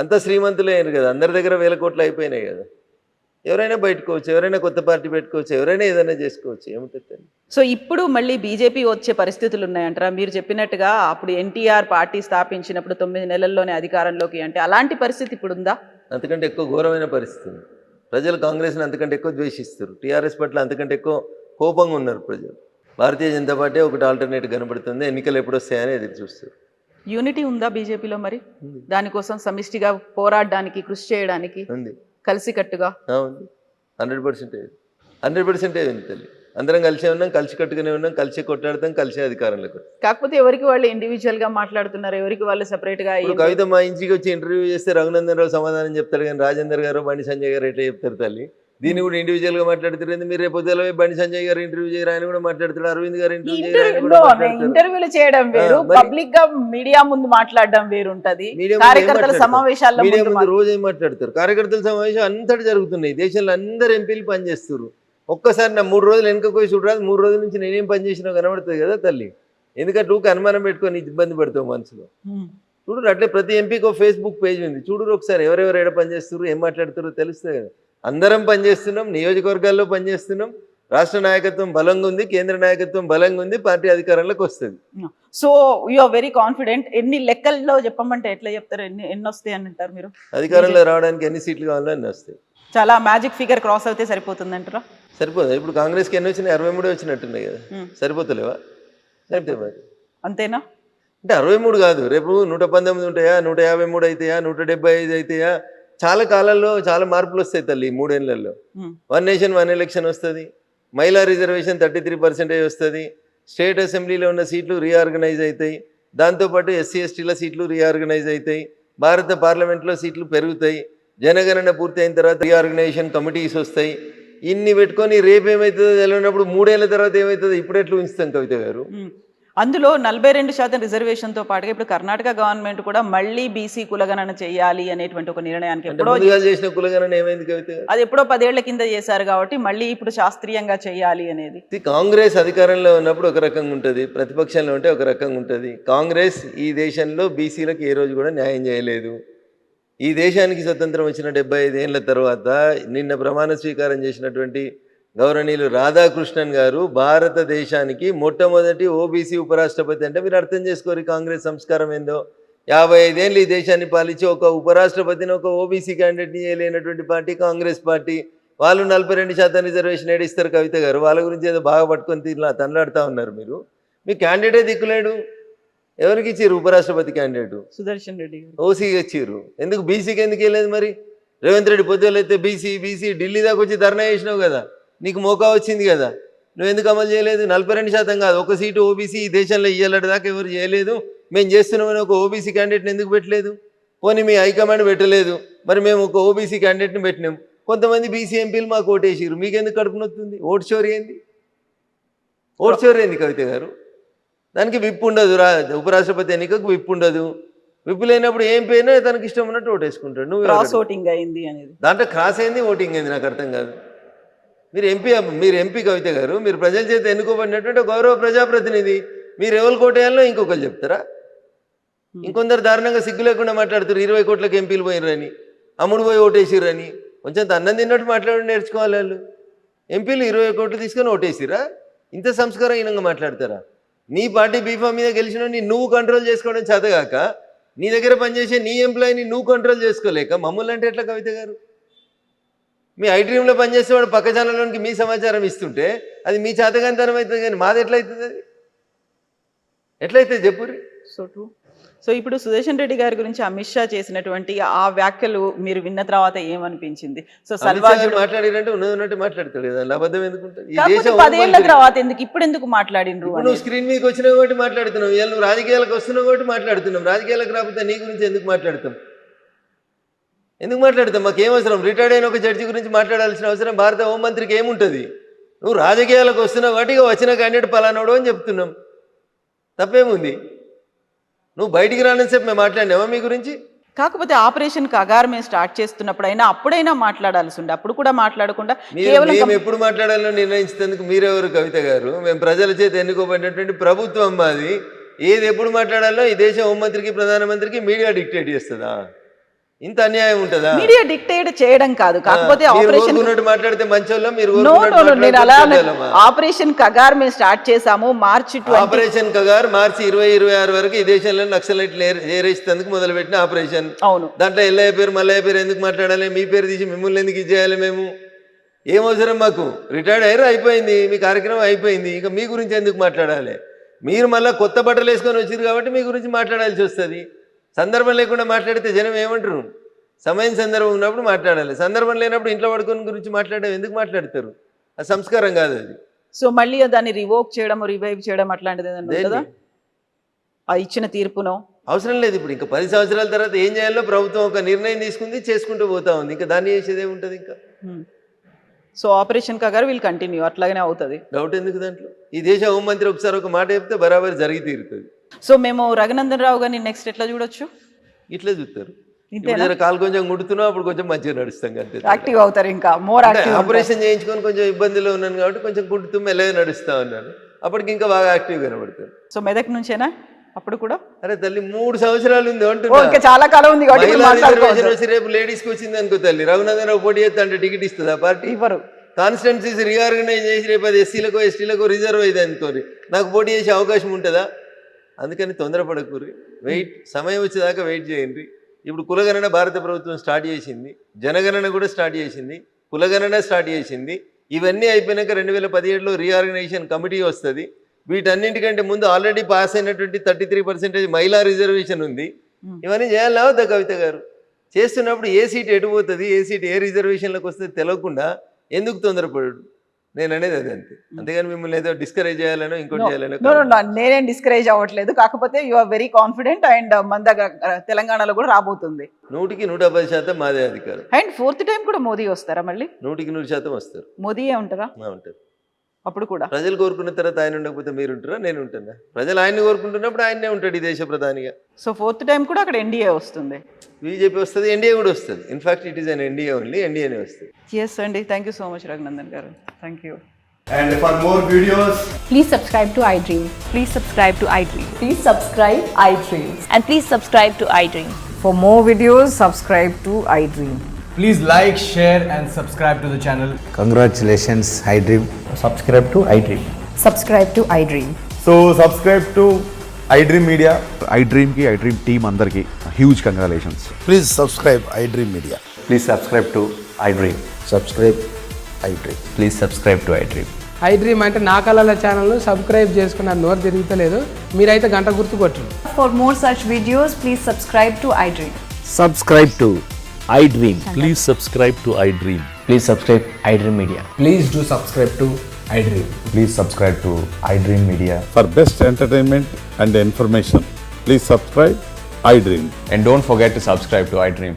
అంతా శ్రీమంతులే అయినారు కదా, అందరి దగ్గర 1000 కోట్లు అయిపోయినాయి కదా. ఎవరైనా బయటకోవచ్చు, ఎవరైనా కొత్త పార్టీ పెట్టుకోవచ్చు, ఎవరైనా ఏదైనా చేసుకోవచ్చు, ఏముంటుంది. సో ఇప్పుడు మళ్ళీ బీజేపీ వచ్చే పరిస్థితులు ఉన్నాయంటారా? మీరు చెప్పినట్టుగా అప్పుడు ఎన్టీఆర్ పార్టీ స్థాపించినప్పుడు 9 నెలల్లోనే అధికారంలోకి అంటే అలాంటి పరిస్థితి ఇప్పుడు ఉందా? అంతకంటే ఎక్కువ ఘోరమైన పరిస్థితి ఉంది. ప్రజలు కాంగ్రెస్ని అంతకంటే ఎక్కువ ద్వేషిస్తారు, టీఆర్ఎస్ పట్ల అంతకంటే ఎక్కువ కోపంగా ఉన్నారు ప్రజలు. భారతీయ జనతా పార్టీ ఒకటి ఆల్టర్నేట్ కనబడుతుంది, ఎన్నికలు ఎప్పుడు వస్తాయని ఎదురు చూస్తారు. యూనిటీ ఉందా బీజేపీలో? మరి దానికోసం సమిష్టిగా పోరాడడానికి, కృషి చేయడానికి ఉంది, కలిసికట్టుగా ఉంది. 100% ఉంది తల్లి. అందరం కలిసే ఉన్నాం, కలిసి కట్టుకునే ఉన్నాం, కలిసి కొట్లాడతాం, కలిసే అధికారంలోకి. కాకపోతే ఎవరికి వాళ్ళు ఇండివిజువల్ గా మాట్లాడుతున్నారు, ఎవరికి వాళ్ళు సెపరేట్ గా. కవిత మా ఇంటికి వచ్చి ఇంటర్వ్యూ చేస్తే రఘునందన్ రావు సమాధానం చెప్తాడు, కానీ రాజేందర్ గారు బండి సంజయ్ గారు ఎట్లా చెప్తారు తల్లి? దీన్ని కూడా ఇండివిజువల్ గా మాట్లాడుతారు. మీరు రేపు పొద్దున బండి సంజయ్ గారు ఇంటర్వ్యూ చేయరు, ఆయన కూడా మాట్లాడతాడు. అరవింద్ గారు ఇంటర్వ్యూలు చేయడం వేరు, పబ్లిక్ గా మీడియా ముందు మాట్లాడడం వేరు ఉంటది. కార్యకర్తల సమావేశాల్లో మీడియా ముందు రోజు ఏం మాట్లాడతారు? కార్యకర్తల సమావేశం అంతటి జరుగుతున్నాయి, దేశంలో అందరు ఎంపీలు పనిచేస్తారు. ఒక్కసారి నా 3 రోజులు వెనక పోయి చూడరాదు, 3 రోజుల నుంచి నేనేం పని చేసినా కనబడుతుంది కదా తల్లి. ఎందుకంటే ఊరికి అనుమానం పెట్టుకొని ఇబ్బంది పడతావు మనసులో. చూడు అట్లే ప్రతి ఎంపీకి ఫేస్బుక్ పేజ్ ఉంది, చూడు ఒకసారి ఎవరెవరు ఎక్కడ పనిచేస్తారు, ఏం మాట్లాడుతారో తెలుస్తుంది కదా. అందరం పనిచేస్తున్నాం, నియోజకవర్గాల్లో పనిచేస్తున్నాం, రాష్ట్ర నాయకత్వం బలంగా ఉంది, కేంద్ర నాయకత్వం బలంగా ఉంది, పార్టీ అధికారంలోకి వస్తుంది. So you are very confident. ఎన్ని లెక్కల్లో చెప్పమంటే ఎట్లా చెప్తారు? ఎన్ని వస్తాయి అని అంటారు మీరు? అధికారంలో రావడానికి ఎన్ని సీట్లు కావాలో అన్ని వస్తాయి. చాలా మ్యాజిక్ ఫిగర్ క్రాస్ అయితే సరిపోతుంది అంటారా? సరిపోదు. ఇప్పుడు కాంగ్రెస్కి ఎన్ని వచ్చినాయి? 63 వచ్చినట్టున్నాయి కదా, సరిపోతలేవా? అంతే మరి, అంతేనా? అంటే 63 కాదు, రేపు 119 ఉంటాయా, 153 అవుతాయా, 175 అవుతాయా? చాలా కాలంలో చాలా మార్పులు వస్తాయి తల్లి. 3 ఏళ్లలో 1 నేషన్ 1 ఎలక్షన్ వస్తుంది, మహిళా రిజర్వేషన్ 33% వస్తుంది, స్టేట్ అసెంబ్లీలో ఉన్న సీట్లు రీఆర్గనైజ్ అవుతాయి, దాంతోపాటు ఎస్సీ ఎస్టీల సీట్లు రీఆర్గనైజ్ అవుతాయి, భారత పార్లమెంట్లో సీట్లు పెరుగుతాయి, జనగణన పూర్తి అయిన తర్వాత రీఆర్గనైజేషన్ కమిటీస్ వస్తాయి. ఇన్ని పెట్టుకొని రేపు ఏమవుతుందో తెలియనప్పుడు 3 ఏళ్ల తర్వాత ఏమవుతుందో ఇప్పుడు ఎట్లా ఉంచుతాం కవిత గారు? అందులో 42% రిజర్వేషన్తో పాటుగా ఇప్పుడు కర్ణాటక గవర్నమెంట్ కూడా మళ్ళీ బీసీ కులగణన చేయాలి అనేటువంటి ఒక నిర్ణయానికి ఎప్పుడో చేసిన కులగణన ఏమైంది కవిత? అది ఎప్పుడో 10 ఏళ్ల కింద చేశారు కాబట్టి మళ్ళీ ఇప్పుడు శాస్త్రీయంగా చేయాలి అనేది. కాంగ్రెస్ అధికారంలో ఉన్నప్పుడు ఒక రకంగా ఉంటుంది, ప్రతిపక్షంలో ఉంటే ఒక రకంగా ఉంటుంది. కాంగ్రెస్ ఈ దేశంలో బీసీలకు ఏ రోజు కూడా న్యాయం చేయలేదు. ఈ దేశానికి స్వతంత్రం వచ్చిన 75 ఏళ్ల తర్వాత నిన్న ప్రమాణ స్వీకారం చేసినటువంటి గౌరవనీయులు రాధాకృష్ణన్ గారు భారతదేశానికి మొట్టమొదటి ఓబీసీ ఉపరాష్ట్రపతి. అంటే మీరు అర్థం చేసుకోరు కాంగ్రెస్ సంస్కారం ఏందో. 55 ఏళ్ళు ఈ దేశాన్ని పాలించి ఒక ఉపరాష్ట్రపతిని, ఒక ఓబీసీ క్యాండిడేట్ని చేయలేనటువంటి పార్టీ కాంగ్రెస్ పార్టీ. వాళ్ళు 42% రిజర్వేషన్ ఏడిస్తారు కవిత గారు. వాళ్ళ గురించి ఏదో బాగా పట్టుకొని తనలాడుతూ ఉన్నారు మీరు. మీ క్యాండిడేట్ దిక్కులేడు. ఎవరికి ఇచ్చారు ఉపరాష్ట్రపతి క్యాండిడేట్? సుదర్శన్ రెడ్డి గారు ఓసీకి ఇచ్చారు. ఎందుకు బీసీకి ఎందుకు వెళ్ళలేదు మరి? రేవంత్ రెడ్డి పొద్దులు అయితే బీసీ ఢిల్లీ దాకా వచ్చి ధర్నా చేసినావు కదా, నీకు మోకా వచ్చింది కదా, నువ్వు ఎందుకు అమలు చేయలేదు? 42% కాదు, ఒక సీటు ఓబీసీ ఈ దేశంలో ఇయ్యాలట దాకా ఎవరు చేయలేదు. మేము చేస్తున్నామని ఒక ఓబీసీ క్యాండిడేట్ని ఎందుకు పెట్టలేదు? పోనీ మీ హైకమాండ్ పెట్టలేదు, మరి మేము ఒక ఓబీసీ క్యాండిడేట్ని పెట్టినాం. కొంతమంది బీసీ ఎంపీలు మాకు ఓటేసారు, మీకెందుకు కడుపు నొత్తుంది? ఓటు చోరీ ఏంది? ఓటు చోరీ ఏంది కవిత గారు? దానికి విప్ ఉండదు, ఉపరాష్ట్రపతి ఎన్నికకు విప్ ఉండదు. విప్ లేనప్పుడు ఏం పోయినా తనకి ఇష్టం ఉన్నట్టు ఓటేసుకుంటాడు. నువ్వు క్రాస్ ఓటింగ్ అయింది అనేది, దాంట్లో క్రాస్ అయింది, ఓటింగ్ అయింది, నాకు అర్థం కాదు. మీరు ఎంపీ కవిత గారు, మీరు ప్రజల చేత ఎన్నుకోబడినటువంటి గౌరవ ప్రజాప్రతినిధి. మీరు ఎవరు కోటేయాలో ఇంకొకరు చెప్తారా? ఇంకొందరు దారుణంగా సిగ్గు లేకుండా మాట్లాడుతారు, 20 కోట్లకు ఎంపీలు పోయినరని, అమ్ముడు పోయి ఓటేసిరని. కొంచెం అన్నం తిన్నట్టు మాట్లాడి నేర్చుకోవాలి వాళ్ళు. ఎంపీలు 20 కోట్లు తీసుకొని ఓటేసిరా? ఇంత సంస్కారహీనంగా మాట్లాడతారా? నీ పార్టీ బీఫామ్ మీద గెలిచిన నువ్వు కంట్రోల్ చేసుకోవడం చేతగాక, నీ దగ్గర పనిచేసే నీ ఎంప్లాయీని నువ్వు కంట్రోల్ చేసుకోలేక మమ్మల్ని అంటే ఎట్లా కవిత గారు? మీ ఐడ్రీమ్లో పనిచేసేవాడు పక్క ఛానల్లోనికి మీ సమాచారం ఇస్తుంటే అది మీ చేతగానితనం అవుతుంది, కానీ మాది ఎట్లయితుంది? అది ఎట్లయితే చెప్పుర్రి. So true. సో ఇప్పుడు సుదర్శన్ రెడ్డి గారి గురించి అమిత్ షా చేసినటువంటి ఆ వ్యాఖ్యలు మీరు విన్న తర్వాత ఏమనిపించింది? సో మాట్లాడినంటే ఉన్నట్టు మాట్లాడతాడు కదా, అబద్ధం ఎందుకుంటుంది? 10 ఏళ్ల తర్వాత ఎందుకు ఇప్పుడు ఎందుకు మాట్లాడినరు? నువ్వు స్క్రీన్ మీదకి వచ్చినావు కాబట్టి మాట్లాడుతున్నావు, ఇవాళ నువ్వు రాజకీయాలకు వస్తున్నావు కాబట్టి మాట్లాడుతున్నాం. రాజకీయాలకు రాకపోతే నీ గురించి ఎందుకు మాట్లాడతాం? మాకు ఏమవసరం? రిటైర్డ్ అయిన ఒక జడ్జి గురించి మాట్లాడాల్సిన అవసరం భారత హోంమంత్రికి ఏముంటుంది? నువ్వు రాజకీయాలకు వస్తున్నావు కాబట్టి ఇక వచ్చిన క్యాండిడేట్ పలానాడు అని చెప్తున్నాం. తప్పేముంది? నువ్వు బయటికి రాని సేపు మేము మాట్లాడినావా మీ గురించి? కాకపోతే ఆపరేషన్ కగార్ మేము స్టార్ట్ చేస్తున్నప్పుడైనా అప్పుడైనా మాట్లాడాల్సి ఉండే, అప్పుడు కూడా మాట్లాడకుండా మేము ఎప్పుడు మాట్లాడాలో నిర్ణయించేందుకు మీరెవరు కవిత గారు? మేము ప్రజల చేత ఎన్నుకోబడినటువంటి ప్రభుత్వం మాది. ఏది ఎప్పుడు మాట్లాడాలో ఈ దేశ హోంమంత్రికి ప్రధానమంత్రికి మీడియా డిక్టేట్ చేస్తుందా? ఇంత అన్యాయం ఉంటుందా? మీడియా డిక్టేట్ చేయడం కాదు, కాకపోతే ఆపరేషన్ మాట్లాడితే మంచోళ్ళం మీరు. నేను అలా ఆపరేషన్ కగార్ మేము స్టార్ట్ చేసాము మార్చి ఆపరేషన్ కగార్ మార్చి 2026 వరకు ఈ దేశంలో నక్సలైట్లు ఏరేసేందుకు మొదలుపెట్టిన ఆపరేషన్. అవును, దాంట్లో ఎల్లయ్య పేరు మల్లయ్య పేరు ఎందుకు మాట్లాడాలి? మీ పేరు తీసి మిమ్మల్ని ఎందుకు ఇచ్చేయాలి? మేము ఏం అవసరం మాకు? రిటైర్డ్ అయ్యారు, అయిపోయింది మీ కార్యక్రమం అయిపోయింది. ఇక మీ గురించి ఎందుకు మాట్లాడాలి? మీరు మళ్ళీ కొత్త బట్టలు వేసుకొని వచ్చారు కాబట్టి మీ గురించి మాట్లాడాల్సి వస్తుంది. సందర్భం లేకుండా మాట్లాడితే జనం ఏమంటారు? సమయం సందర్భం ఉన్నప్పుడు మాట్లాడాలి, సందర్భం లేనప్పుడు ఇంట్లో పడుకొని గురించి మాట్లాడడం ఎందుకు మాట్లాడతారు? అది సంస్కారం కాదు అది. సో మళ్ళీ దాన్ని రివోక్ చేయడం రివైవ్ చేయడం అట్లాంటిది ఏదైనా ఆ ఇచ్చిన తీర్పునో అవసరం లేదు. ఇప్పుడు ఇంకా 10 సంవత్సరాల తర్వాత ఏం చేయాలో ప్రభుత్వం ఒక నిర్ణయం తీసుకుంది, చేసుకుంటూ పోతా ఉంది. ఇంకా దాన్ని చేసేది ఏముంటుంది ఇంకా? So operation Kagar will continue, అట్లాగనే అవుతుంది. డౌట్ ఎందుకు దాంట్లో? ఈ దేశ హోంమంత్రి ఒకసారి ఒక మాట చెప్తే బరాబర్ జరిగి తీరుతుంది. సో మేము రఘునందన్ రావు గారిని నెక్స్ట్ ఎట్లా చూడొచ్చు? ఇట్లా చూస్తారు. కాలు కొంచెం గుడుతున్నావు, అప్పుడు కొంచెం మంచిగా నడుస్తాం అంతే. యాక్టివ్ అవుతారు, ఇంకా మోర్ యాక్టివ్. ఆపరేషన్ చేయించుకొని కొంచెం ఇబ్బందిలో ఉన్నాను కాబట్టి కొంచెం గుడుతూ మెల్లగా నడుస్తా ఉన్నాను. అప్పటికి ఇంకా బాగా యాక్టివ్ కనబడతాను. సో మెదక్ నుంచేనా అప్పుడు కూడా? అరే తల్లి 3 సంవత్సరాలు ఉంది అంటున్నా. చాలా కాలం ఉంది. రేపు లేడీస్ కి వచ్చింది అనుకో తల్లి, రఘునందన్ రావు పోటీ చేస్తా అంటే టికెట్ ఇస్తుందా పార్టీ? ఇవ్వరు. కాన్స్టిట్యున్సీస్ రీఆర్గనైజ్ చేసి రేపు అది ఎస్సీలకు ఎస్టీలకు రిజర్వ్ అయింది అనుకోరి, నాకు పోటీ చేసే అవకాశం ఉంటుందా? అందుకని తొందరపడకూరి, వెయిట్, సమయం వచ్చేదాకా వెయిట్ చేయండి. ఇప్పుడు కులగణన భారత ప్రభుత్వం స్టార్ట్ చేసింది, జనగణన కూడా స్టార్ట్ చేసింది, కులగణన స్టార్ట్ చేసింది. ఇవన్నీ అయిపోయినాక 2017లో రీఆర్గనైజేషన్ కమిటీ వస్తుంది. వీటన్నింటికంటే ముందు ఆల్రెడీ పాస్ అయినటువంటి 33% మహిళా రిజర్వేషన్ ఉంది. ఇవన్నీ చేయాలా వద్దా కవిత గారు? చేస్తున్నప్పుడు ఏ సీట్ ఎటు పోతుంది, ఏ సీట్ ఏ రిజర్వేషన్లకు వస్తుంది తెలియకుండా ఎందుకు తొందరపడు? నేను అనేది అది అంతే. అంతేగాని మిమ్మల్ని ఏదో డిస్కరేజ్ చేయాలనో ఇంకోటి చేయాలనో. నేనేం డిస్కరేజ్ అవ్వట్లేదు, కాకపోతే you are very confident. And మన దగ్గర తెలంగాణలో కూడా రాబోతుంది. 100% మాదే అధికారం. అండ్ 4th టైం కూడా మోదీ వస్తారా? మళ్ళీ 100% వస్తారు. మోదీయే ఉంటారా? ఉంటారు. అప్పుడు కూడా ప్రజలు కోరుకున్న తర్వాత ఆయన ఉండకపోతే మీరు ఉంటారా? నేను ఉంటున్నా. ప్రజలు ఆయన్ని కోరుకుంటున్నప్పుడు ఆయనే ఉంటాడు ఈ దేశ ప్రధానిగా. సో 4th టైం కూడా అక్కడ ఎన్డీఏ వస్తుంది, బీజేపీ వస్తుంది, ఎన్డీఏ కూడా వస్తుంది. In fact it is an NDA only, ఎన్డీఏనే వస్తుంది. ఎస్ అండి, thank you so much Raghunandan garu. Thank you. And for more videos, please subscribe to iDream. Please subscribe to iDream. Please subscribe iDream. And please subscribe to iDream. For more videos, subscribe to iDream. please like, share and subscribe to the channel. Congratulations, iDream. Subscribe to iDream. Subscribe to iDream. So subscribe to iDream Media. iDream ki iDream team andarki huge congratulations. Please subscribe iDream Media. Please subscribe to iDream. Subscribe iDream. Please subscribe to iDream. iDream అంటే నా కళల ఛానల్ను సబ్స్క్రైబ్ చేసుకున్న నోరు తిరుగుతలేదు, మీరైతే గంట గుర్తు కొట్టండి. For more such videos, please subscribe to iDream. Subscribe to iDream. Please subscribe to iDream. Please subscribe iDream Media. Please do subscribe to iDream. Please subscribe to iDream Media. For best entertainment and information, please subscribe iDream. And don't forget to subscribe to iDream.